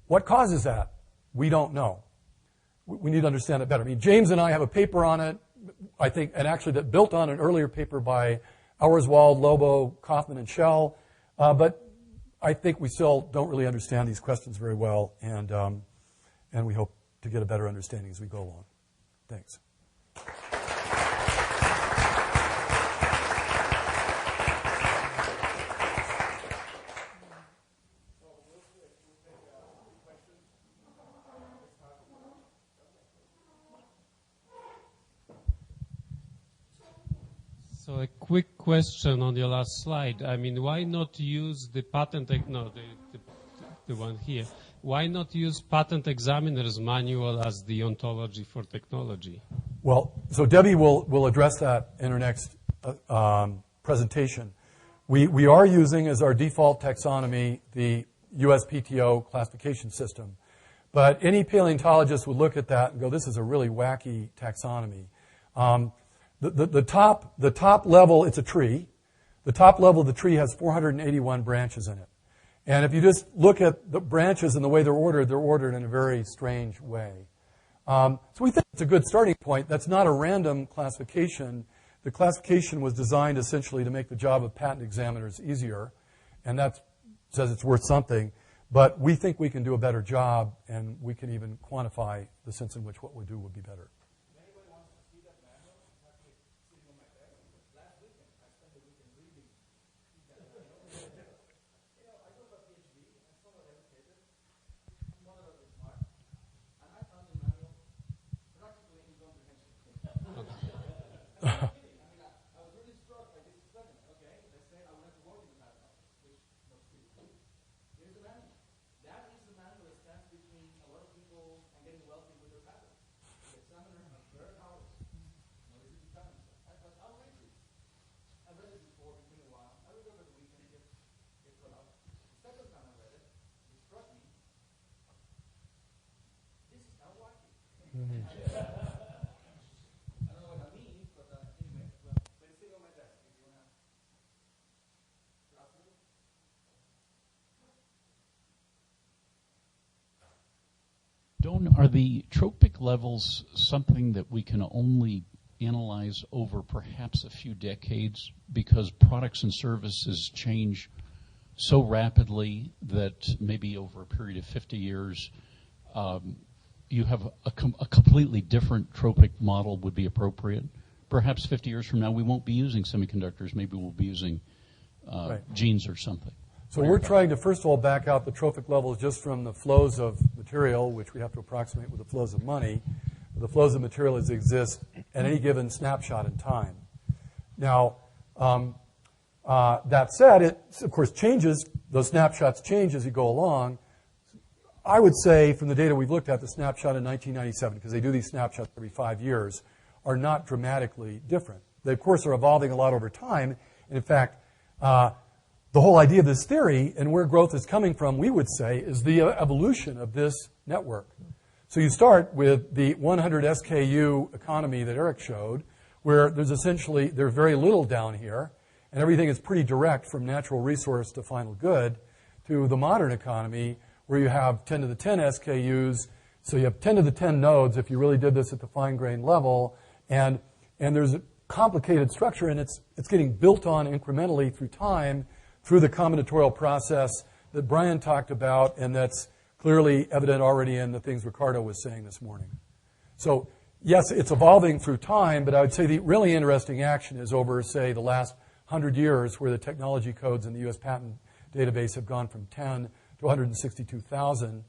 What causes that? We don't know. We need to understand it better. I mean, James and I have a paper on it, I think, and actually that built on an earlier paper by Auerswald, Lobo, Kaufman, and Schell. But I think we still don't really understand these questions very well, and we hope to get a better understanding as we go along. Thanks. So a quick question on your last slide. I mean, why not use the patent, the one here. Why not use patent examiner's manual as the ontology for technology? Well, so Debbie will address that in her next presentation. We are using as our default taxonomy the USPTO classification system. But any paleontologist would look at that and go, this is a really wacky taxonomy. The top level, it's a tree. The top level of the tree has 481 branches in it. And if you just look at the branches and the way they're ordered in a very strange way. So we think it's a good starting point. That's not a random classification. The classification was designed essentially to make the job of patent examiners easier. And that says it's worth something. But we think we can do a better job, and we can even quantify the sense in which what we do would be better. Second time I read it, it struck me Doyne, are the trophic levels something that we can only analyze over perhaps a few decades because products and services change so rapidly that maybe over a period of 50 years you have a completely different trophic model would be appropriate? Perhaps 50 years from now we won't be using semiconductors, maybe we'll be using genes or something. So we're trying to, first of all, back out the trophic levels just from the flows of material, which we have to approximate with the flows of money. The flows of material as they exist at any given snapshot in time. Now, that said, it, of course, changes. Those snapshots change as you go along. I would say, from the data we've looked at, the snapshot in 1997, because they do these snapshots every 5 years, are not dramatically different. They, of course, are evolving a lot over time. And in fact, the whole idea of this theory and where growth is coming from, we would say, is the evolution of this network. So you start with the 100 SKU economy that Eric showed, where there's very little down here, and everything is pretty direct from natural resource to final good, to the modern economy, where you have 10 to the 10 SKUs. So you have 10 to the 10 nodes if you really did this at the fine-grained level, and there's a complicated structure, and it's getting built on incrementally through time, through the combinatorial process that Brian talked about, and that's clearly evident already in the things Ricardo was saying this morning. So, yes, it's evolving through time, but I would say the really interesting action is over, say, the last 100 years, where the technology codes in the U.S. patent database have gone from 10 to 162,000,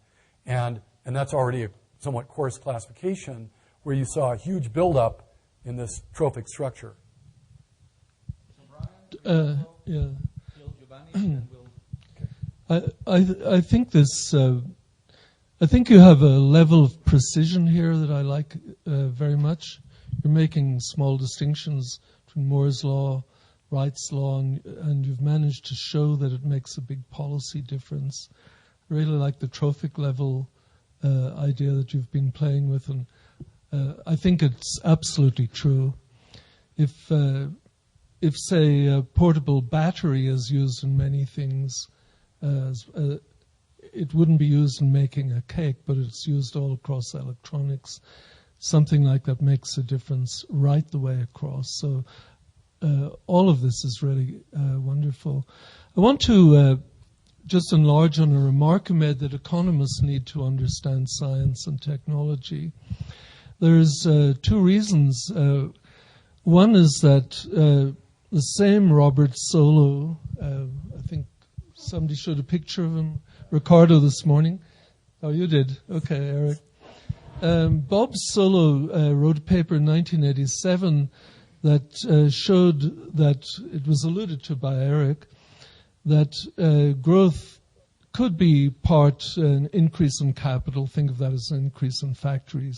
and that's already a somewhat coarse classification, where you saw a huge buildup in this trophic structure. Yeah. I think this. I think you have a level of precision here that I like very much. You're making small distinctions between Moore's law, Wright's law, and you've managed to show that it makes a big policy difference. I really like the trophic level idea that you've been playing with, and I think it's absolutely true. If say, a portable battery is used in many things, it wouldn't be used in making a cake, but it's used all across electronics. Something like that makes a difference right the way across. So all of this is really wonderful. I want to just enlarge on a remark you made that economists need to understand science and technology. There's two reasons. One is that the same Robert Solow, I think somebody showed a picture of him, Ricardo, this morning. Oh, you did? Okay, Eric. Bob Solow wrote a paper in 1987 that showed that, it was alluded to by Eric, that growth could be part an increase in capital. Think of that as an increase in factory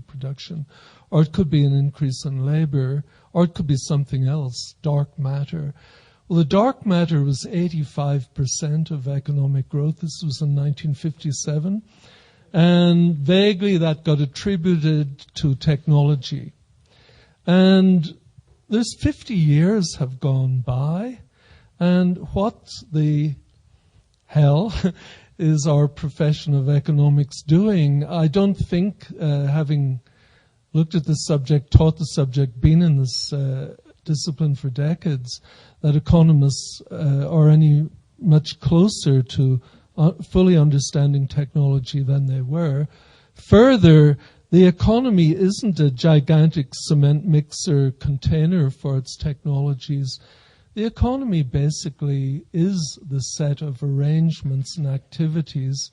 production. Or it could be an increase in labor, or it could be something else, dark matter. Well, the dark matter was 85% of economic growth. This was in 1957. And vaguely that got attributed to technology. And there's 50 years have gone by, and what the hell is our profession of economics doing? I don't think, having looked at this subject, taught the subject, been in this discipline for decades, that economists are any much closer to fully understanding technology than they were. Further, the economy isn't a gigantic cement mixer container for its technologies. The economy basically is the set of arrangements and activities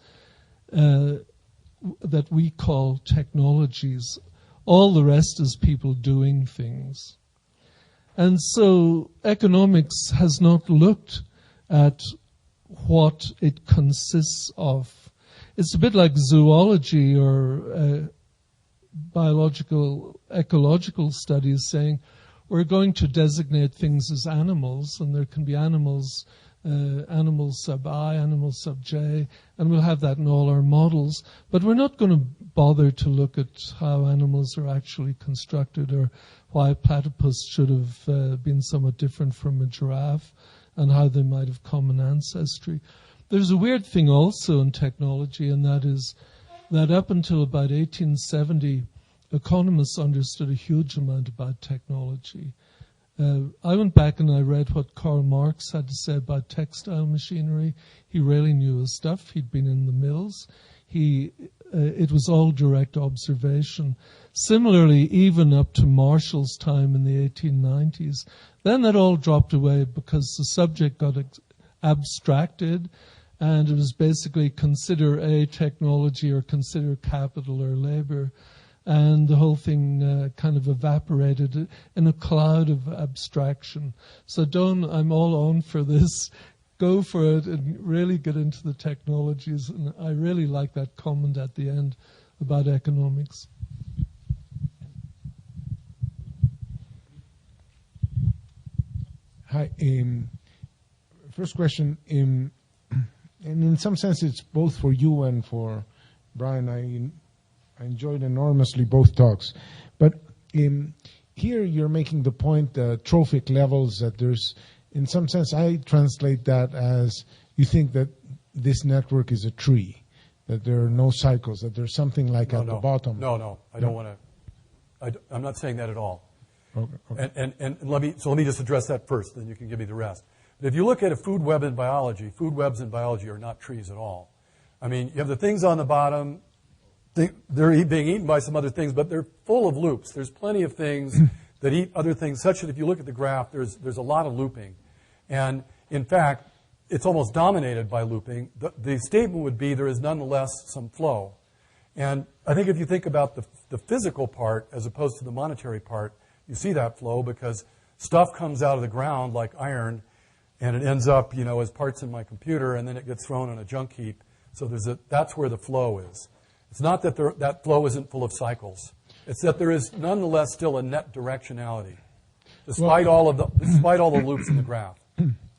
that we call technologies. All the rest is people doing things. And so economics has not looked at what it consists of. It's a bit like zoology or biological, ecological studies saying we're going to designate things as animals, and there can be animals animal sub I, animal sub J, and we'll have that in all our models. But we're not going to bother to look at how animals are actually constructed or why a platypus should have been somewhat different from a giraffe and how they might have common ancestry. There's a weird thing also in technology, and that is that up until about 1870, economists understood a huge amount about technology. I went back and I read what Karl Marx had to say about textile machinery. He really knew his stuff. He'd been in the mills. It was all direct observation. Similarly, even up to Marshall's time in the 1890s, then that all dropped away because the subject got abstracted, and it was basically consider a technology or consider capital or labor. And the whole thing kind of evaporated in a cloud of abstraction. So I'm all on for this. Go for it and really get into the technologies. And I really like that comment at the end about economics. Hi. First question, and in some sense it's both for you and for Brian. I enjoyed enormously both talks. But here you're making the point, trophic levels, that there's, in some sense, I translate that as you think that this network is a tree, that there are no cycles, that there's something like at the bottom. No, I don't want to. I'm not saying that at all. Okay. And let me just address that first, then you can give me the rest. But if you look at a food web in biology, food webs in biology are not trees at all. I mean, you have the things on the bottom. They're being eaten by some other things, but they're full of loops. There's plenty of things that eat other things, such that if you look at the graph, there's a lot of looping. And in fact, it's almost dominated by looping. The statement would be there is nonetheless some flow. And I think if you think about the physical part as opposed to the monetary part, you see that flow because stuff comes out of the ground like iron, and it ends up, as parts in my computer, and then it gets thrown in a junk heap. So that's where the flow is. It's not that that flow isn't full of cycles. It's that there is nonetheless still a net directionality, despite all the loops in the graph.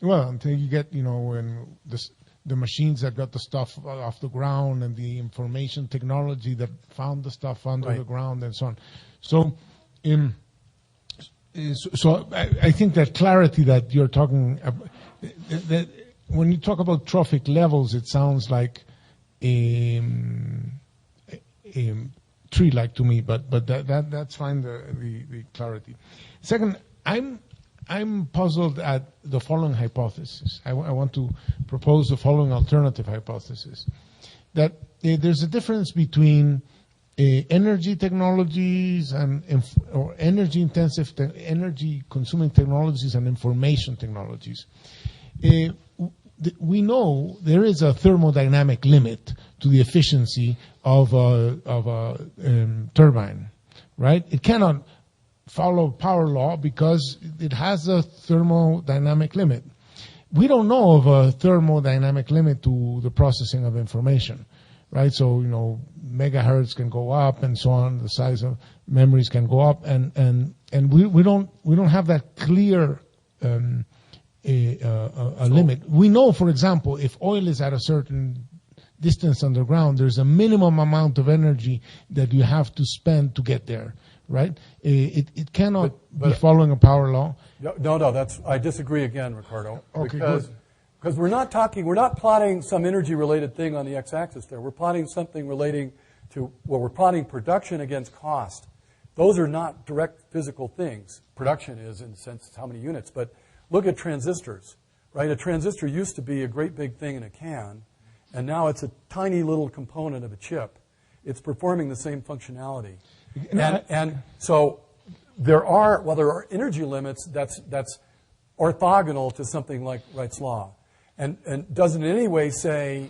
Well, until you get, when the machines that got the stuff off the ground and the information technology that found the stuff under the ground and so on. So, I think that clarity that you're talking about, that when you talk about trophic levels, it sounds like tree-like to me, but that's fine. The clarity. Second, I'm puzzled at the following hypothesis. I want to propose the following alternative hypothesis: that there's a difference between energy technologies or energy-intensive, energy-consuming technologies and information technologies. We know there is a thermodynamic limit to the efficiency of a turbine, right? It cannot follow power law because it has a thermodynamic limit. We don't know of a thermodynamic limit to the processing of information, right? So, megahertz can go up and so on, the size of memories can go up, and we don't have that clear a limit. We know, for example, if oil is at a certain distance underground, there's a minimum amount of energy that you have to spend to get there, right? It cannot be following a power law. No, I disagree again, Ricardo. Okay, because we're not plotting some energy-related thing on the x-axis there. We're plotting something relating to, we're plotting production against cost. Those are not direct physical things. Production is, in the sense, how many units. But look at transistors, right? A transistor used to be a great big thing in a can, and now it's a tiny little component of a chip. It's performing the same functionality. And so there are energy limits that's orthogonal to something like Wright's law. And doesn't in any way say,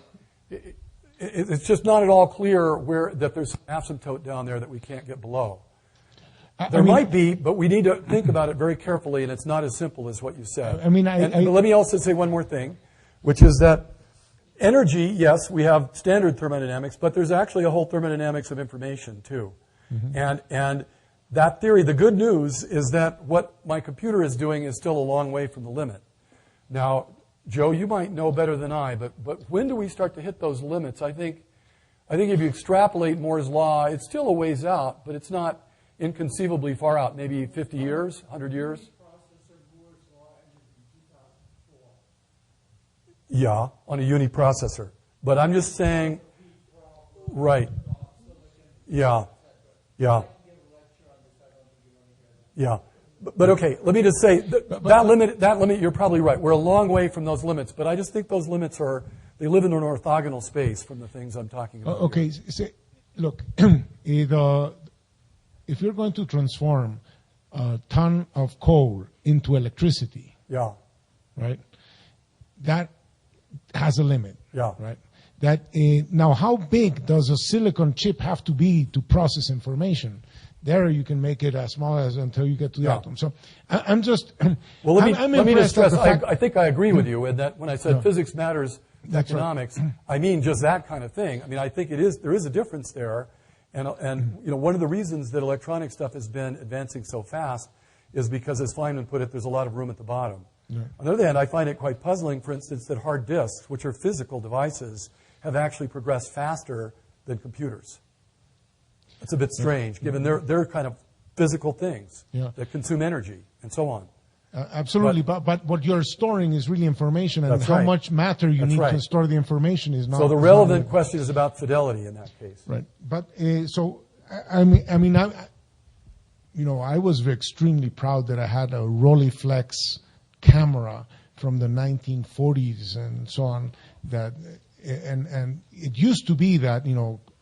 it's just not at all clear that there's an asymptote down there that we can't get below. There might be, but we need to think about it very carefully, and it's not as simple as what you said. But let me also say one more thing, which is that energy, yes, we have standard thermodynamics, but there's actually a whole thermodynamics of information, too. Mm-hmm. And that theory, the good news is that what my computer is doing is still a long way from the limit. Now, Joe, you might know better than I, but when do we start to hit those limits? I think if you extrapolate Moore's law, it's still a ways out, but it's not inconceivably far out. Maybe 50 years, 100 years. Yeah, on a uniprocessor. But I'm just saying, right. Yeah. But okay, let me just say, that limit, you're probably right. We're a long way from those limits, but I just think those limits they live in an orthogonal space from the things I'm talking about. Okay, look, if you're going to transform a ton of coal into electricity, yeah, right, that has a limit, yeah, right? Now, how big does a silicon chip have to be to process information? There, you can make it as small as until you get to the atom. So, I'm just well. Let me just stress. I think I agree with you in that when I said physics matters to economics, right. I mean just that kind of thing. I mean, I think there is a difference there, and one of the reasons that electronic stuff has been advancing so fast is because, as Feynman put it, there's a lot of room at the bottom. Yeah. On the other hand, I find it quite puzzling, for instance, that hard disks, which are physical devices, have actually progressed faster than computers. It's a bit strange, given they're kind of physical things that consume energy and so on. Absolutely, but what you're storing is really information, and how much matter you need to store the information is not. So the relevant question is about fidelity in that case. Right, but I was extremely proud that I had a Rolleiflex camera from the 1940s and so on. And it used to be that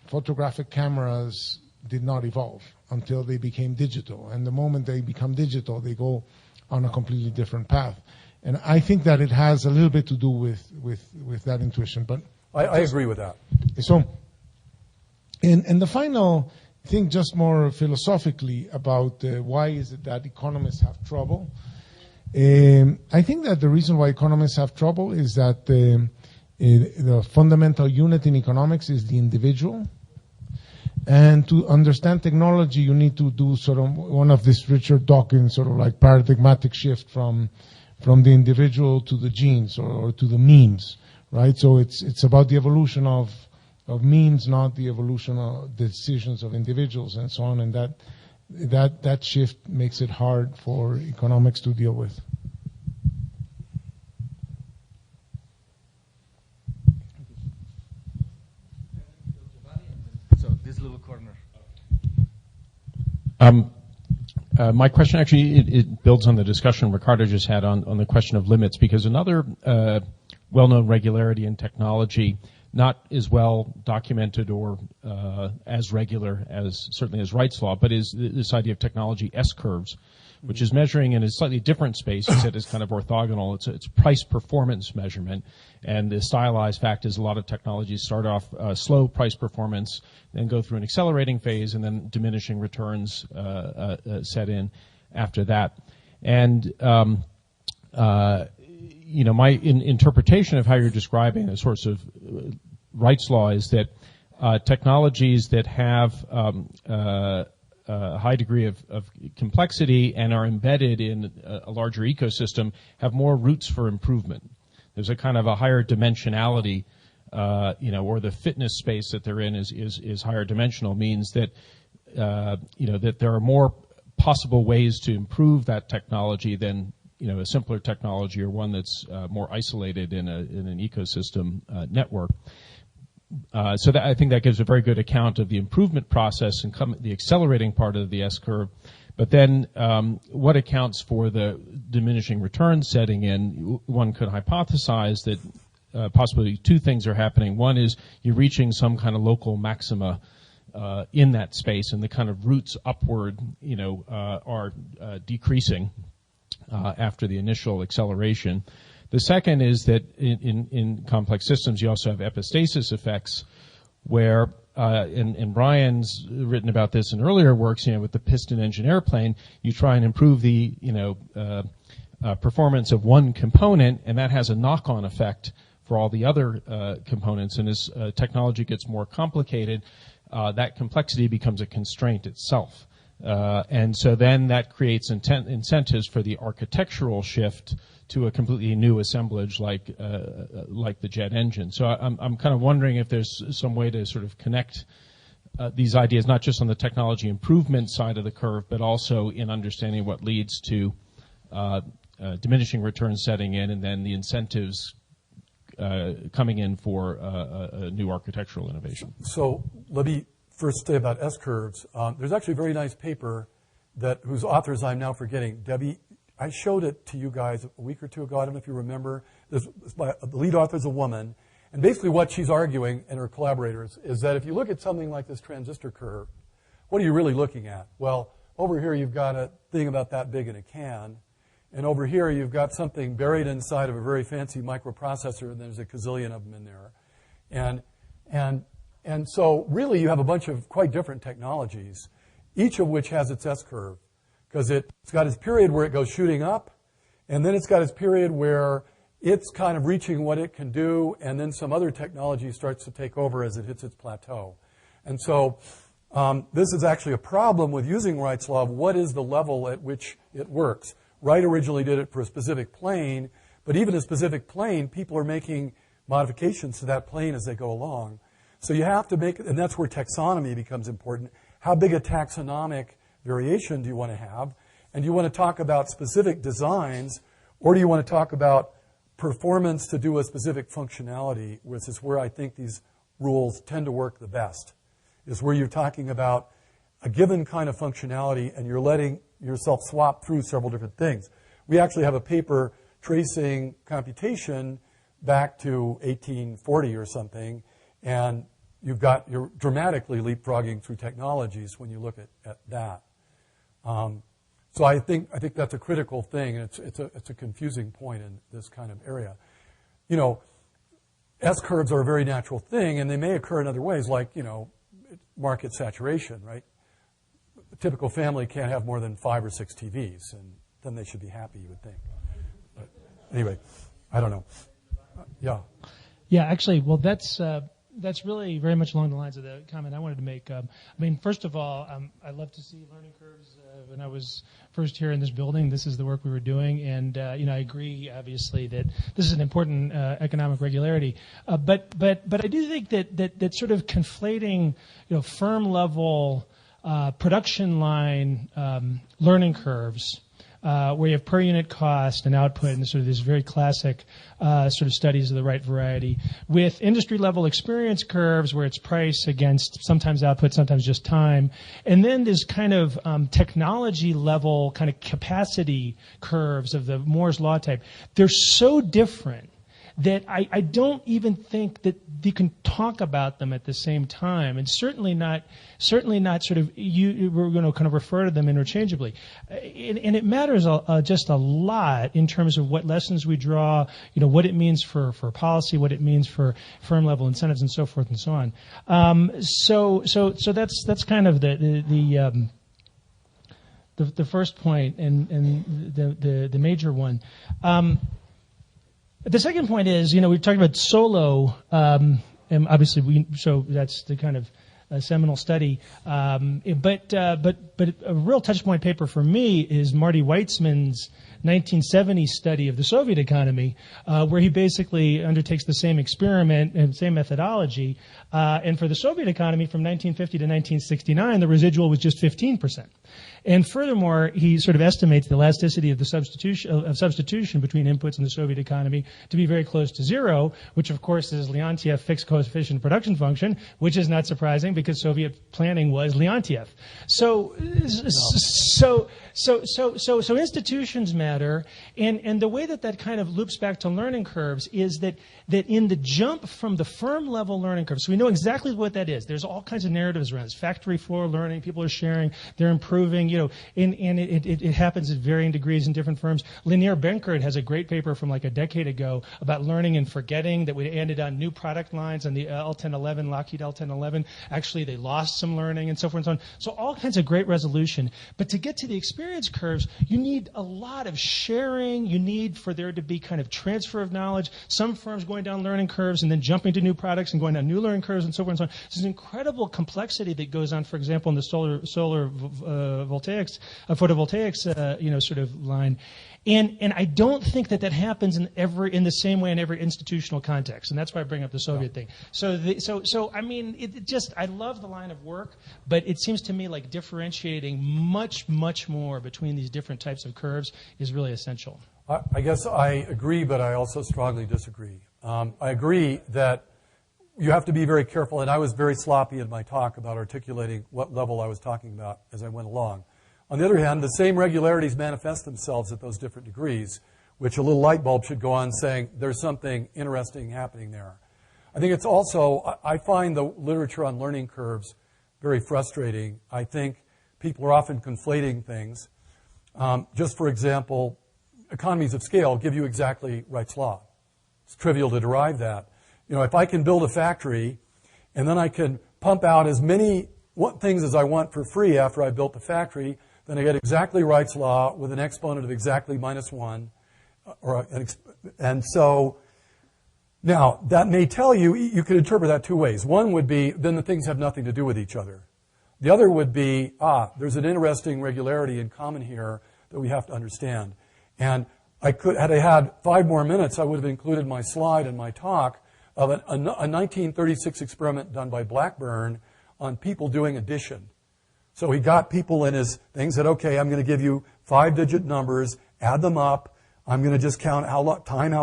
photographic cameras did not evolve until they became digital. And the moment they become digital, they go on a completely different path. And I think that it has a little bit to do with that intuition. But I agree with that. So, and the final thing, just more philosophically about why is it that economists have trouble. I think that the reason why economists have trouble is that the fundamental unit in economics is the individual. And to understand technology, you need to do sort of one of this Richard Dawkins sort of like paradigmatic shift from the individual to the genes or to the means, right? So it's about the evolution of means, not the evolution of the decisions of individuals and so on. And that shift makes it hard for economics to deal with. This little corner. My question actually it builds on the discussion Ricardo just had on the question of limits, because another well-known regularity in technology, not as well documented or as regular as certainly as Wright's law, but is this idea of technology S-curves, which is measuring in a slightly different space. You said it's kind of orthogonal. It's price performance measurement. And the stylized fact is a lot of technologies start off slow price performance, then go through an accelerating phase, and then diminishing returns set in after that. And my interpretation of how you're describing the sorts of Wright's law is that technologies that have a high degree of complexity and are embedded in a larger ecosystem have more routes for improvement. There's a kind of a higher dimensionality, or the fitness space that they're in is higher dimensional, means that, that there are more possible ways to improve that technology than, a simpler technology or one that's more isolated in an ecosystem network. So I think that gives a very good account of the improvement process and the accelerating part of the S-curve. But then what accounts for the diminishing returns setting in? One could hypothesize that possibly two things are happening. One is you're reaching some kind of local maxima in that space, and the kind of routes upward, are decreasing after the initial acceleration. The second is that in complex systems, you also have epistasis effects where, and Brian's written about this in earlier works, with the piston engine airplane, you try and improve the, performance of one component, and that has a knock-on effect for all the other components. And as technology gets more complicated, that complexity becomes a constraint itself. And so then that creates incentives for the architectural shift to a completely new assemblage like the jet engine. So I'm kind of wondering if there's some way to sort of connect these ideas, not just on the technology improvement side of the curve, but also in understanding what leads to diminishing returns setting in, and then the incentives coming in for a new architectural innovation. So let me first say about S-curves. There's actually a very nice paper whose authors I'm now forgetting. Debbie, I showed it to you guys a week or two ago. I don't know if you remember. The lead author is a woman. And basically what she's arguing, and her collaborators, is that if you look at something like this transistor curve, what are you really looking at? Well, over here you've got a thing about that big in a can. And over here you've got something buried inside of a very fancy microprocessor, and there's a gazillion of them in there. And so really you have a bunch of quite different technologies, each of which has its S-curve. Because it's got its period where it goes shooting up, and then it's got its period where it's kind of reaching what it can do, and then some other technology starts to take over as it hits its plateau. And so this is actually a problem with using Wright's law of what is the level at which it works. Wright originally did it for a specific plane, but even a specific plane, people are making modifications to that plane as they go along. So you have to make, and that's where taxonomy becomes important. How big a taxonomic variation do you want to have? And do you want to talk about specific designs, or do you want to talk about performance to do a specific functionality, which is where I think these rules tend to work the best, is where you're talking about a given kind of functionality and you're letting yourself swap through several different things. We actually have a paper tracing computation back to 1840 or something, and you're dramatically leapfrogging through technologies when you look at that. So I think that's a critical thing, and it's a confusing point in this kind of area. You know, S-curves are a very natural thing, and they may occur in other ways, like, you know, market saturation, right? A typical family can't have more than 5 or 6 TVs, and then they should be happy, you would think. But anyway, I don't know. Yeah. Yeah, actually, well, that's really very much along the lines of the comment I wanted to make. I mean, first of all, I love to see learning curves. When I was first here in this building, this is the work we were doing, and you know, I agree, obviously, that this is an important economic regularity. But I do think that sort of conflating, you know, firm level production line learning curves, where you have per unit cost and output and sort of this very classic sort of studies of the right variety, with industry level experience curves where it's price against sometimes output, sometimes just time, and then this kind of technology level kind of capacity curves of the Moore's law type. They're so different that I don't even think that you can talk about them at the same time, and certainly not sort of we're going to kind of refer to them interchangeably, and it matters just a lot in terms of what lessons we draw, you know, what it means for policy, what it means for firm level incentives, and so forth and so on. So that's kind of the first point and the major one. The second point is, you know, we've talked about solo, and obviously so that's the kind of seminal study. But a real touchpoint paper for me is Marty Weitzman's 1970 study of the Soviet economy, where he basically undertakes the same experiment and same methodology. And for the Soviet economy from 1950 to 1969, the residual was just 15%. And furthermore, he sort of estimates the elasticity of the substitution between inputs in the Soviet economy to be very close to zero, which of course is Leontief fixed coefficient production function, which is not surprising because Soviet planning was Leontief. So institutions matter, and the way that kind of loops back to learning curves is that in the jump from the firm level learning curve, so we know exactly what that is. There's all kinds of narratives around this. Factory floor learning, people are sharing, they're improving, you know, and it happens at varying degrees in different firms. Lanier Benkert has a great paper from like a decade ago about learning and forgetting that we ended on new product lines on the L1011, Lockheed L1011. Actually, they lost some learning and so forth and so on. So all kinds of great resolution. But to get to the experience curves, you need a lot of sharing. You need for there to be kind of transfer of knowledge. Some firms going down learning curves and then jumping to new products and going down new learning curves and so forth and so on. There's an incredible complexity that goes on, for example, in the solar voltaics, photovoltaics, sort of line. And I don't think that happens in the same way in every institutional context, and that's why I bring up the Soviet thing. So I mean, I love the line of work, but it seems to me like differentiating much more between these different types of curves is really essential. I guess I agree, but I also strongly disagree. I agree that you have to be very careful, and I was very sloppy in my talk about articulating what level I was talking about as I went along. On the other hand, the same regularities manifest themselves at those different degrees, which a little light bulb should go on saying there's something interesting happening there. I think it's also, I find the literature on learning curves very frustrating. I think people are often conflating things. Just for example, economies of scale give you exactly Wright's law. It's trivial to derive that. If I can build a factory and then I can pump out as many things as I want for free after I built the factory, then I get exactly Wright's law with an exponent of exactly -1. And so, now, that may tell you, you could interpret that two ways. One would be, then the things have nothing to do with each other. The other would be, there's an interesting regularity in common here that we have to understand. And had I had 5 more minutes, I would have included my slide in my talk of a 1936 experiment done by Blackburn on people doing addition. So he got people in his thing, said, okay, I'm going to give you 5-digit numbers, add them up. I'm going to just count how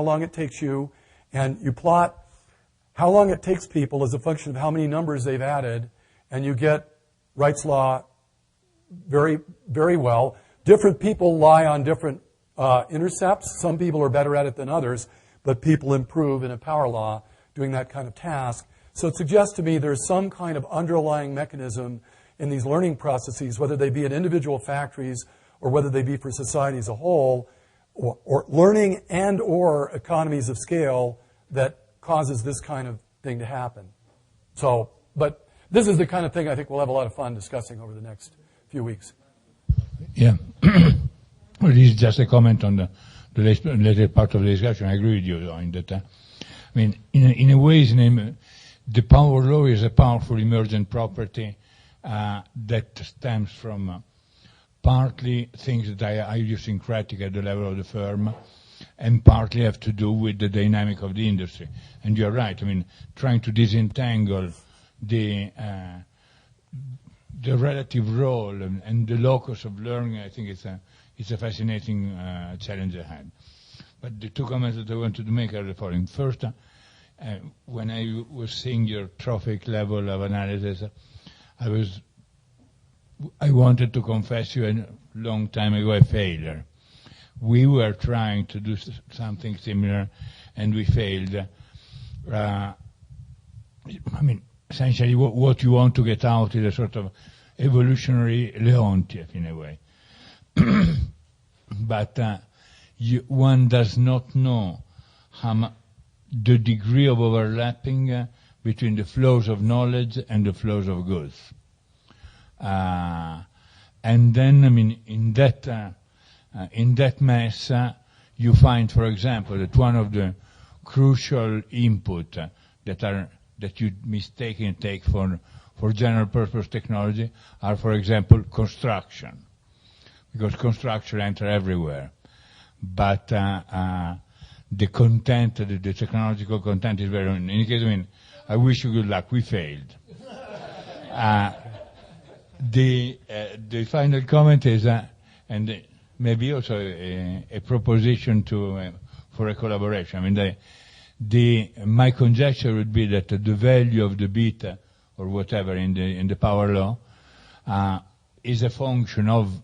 long it takes you. And you plot how long it takes people as a function of how many numbers they've added. And you get Wright's law very, very well. Different people lie on different intercepts. Some people are better at it than others. But people improve in a power law doing that kind of task. So it suggests to me there's some kind of underlying mechanism in these learning processes, whether they be in individual factories or whether they be for society as a whole, or learning and or economies of scale that causes this kind of thing to happen. So, but this is the kind of thing I think we'll have a lot of fun discussing over the next few weeks. Yeah. Well, this is just a comment on the later part of the discussion. I agree with you, Doyne, that, I mean, in a way, the power law is a powerful emergent property that stems from partly things that are idiosyncratic at the level of the firm and partly have to do with the dynamic of the industry. And you're right, I mean, trying to disentangle the relative role and the locus of learning, I think it's a fascinating challenge ahead. But the two comments that I wanted to make are the following. First, when I was seeing your trophic level of analysis, I wanted to confess you a long time ago a failure. We were trying to do something similar, and we failed. I mean, essentially, what you want to get out is a sort of evolutionary Leontief in a way. But one does not know the degree of overlapping between the flows of knowledge and the flows of goods. And then, I mean, in that mess, you find, for example, that one of the crucial input that you mistakenly take for general purpose technology are, for example, construction, because construction enter everywhere. But the content, the technological content is very. In any case, I mean, I wish you good luck. We failed. The final comment is, and maybe also a proposition for a collaboration. I mean, my conjecture would be that the value of the beta or whatever in the power law is a function of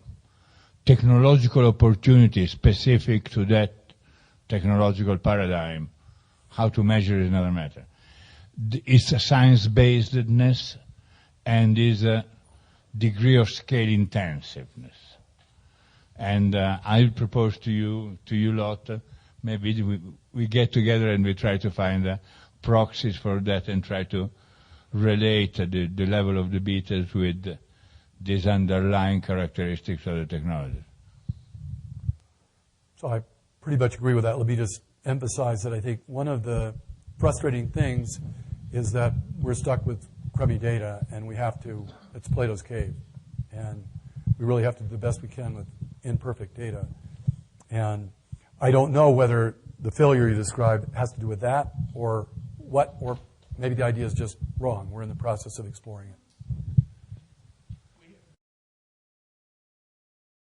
technological opportunity specific to that technological paradigm. How to measure is another matter. It's a science-basedness and is a degree of scale intensiveness. And I propose to you lot, maybe we get together and we try to find proxies for that and try to relate the level of the betas with these underlying characteristics of the technology. So I pretty much agree with that. Let me just emphasize that I think one of the frustrating things is that we're stuck with crummy data, and we have to, it's Plato's cave. And we really have to do the best we can with imperfect data. And I don't know whether the failure you described has to do with that or what, or maybe the idea is just wrong. We're in the process of exploring it.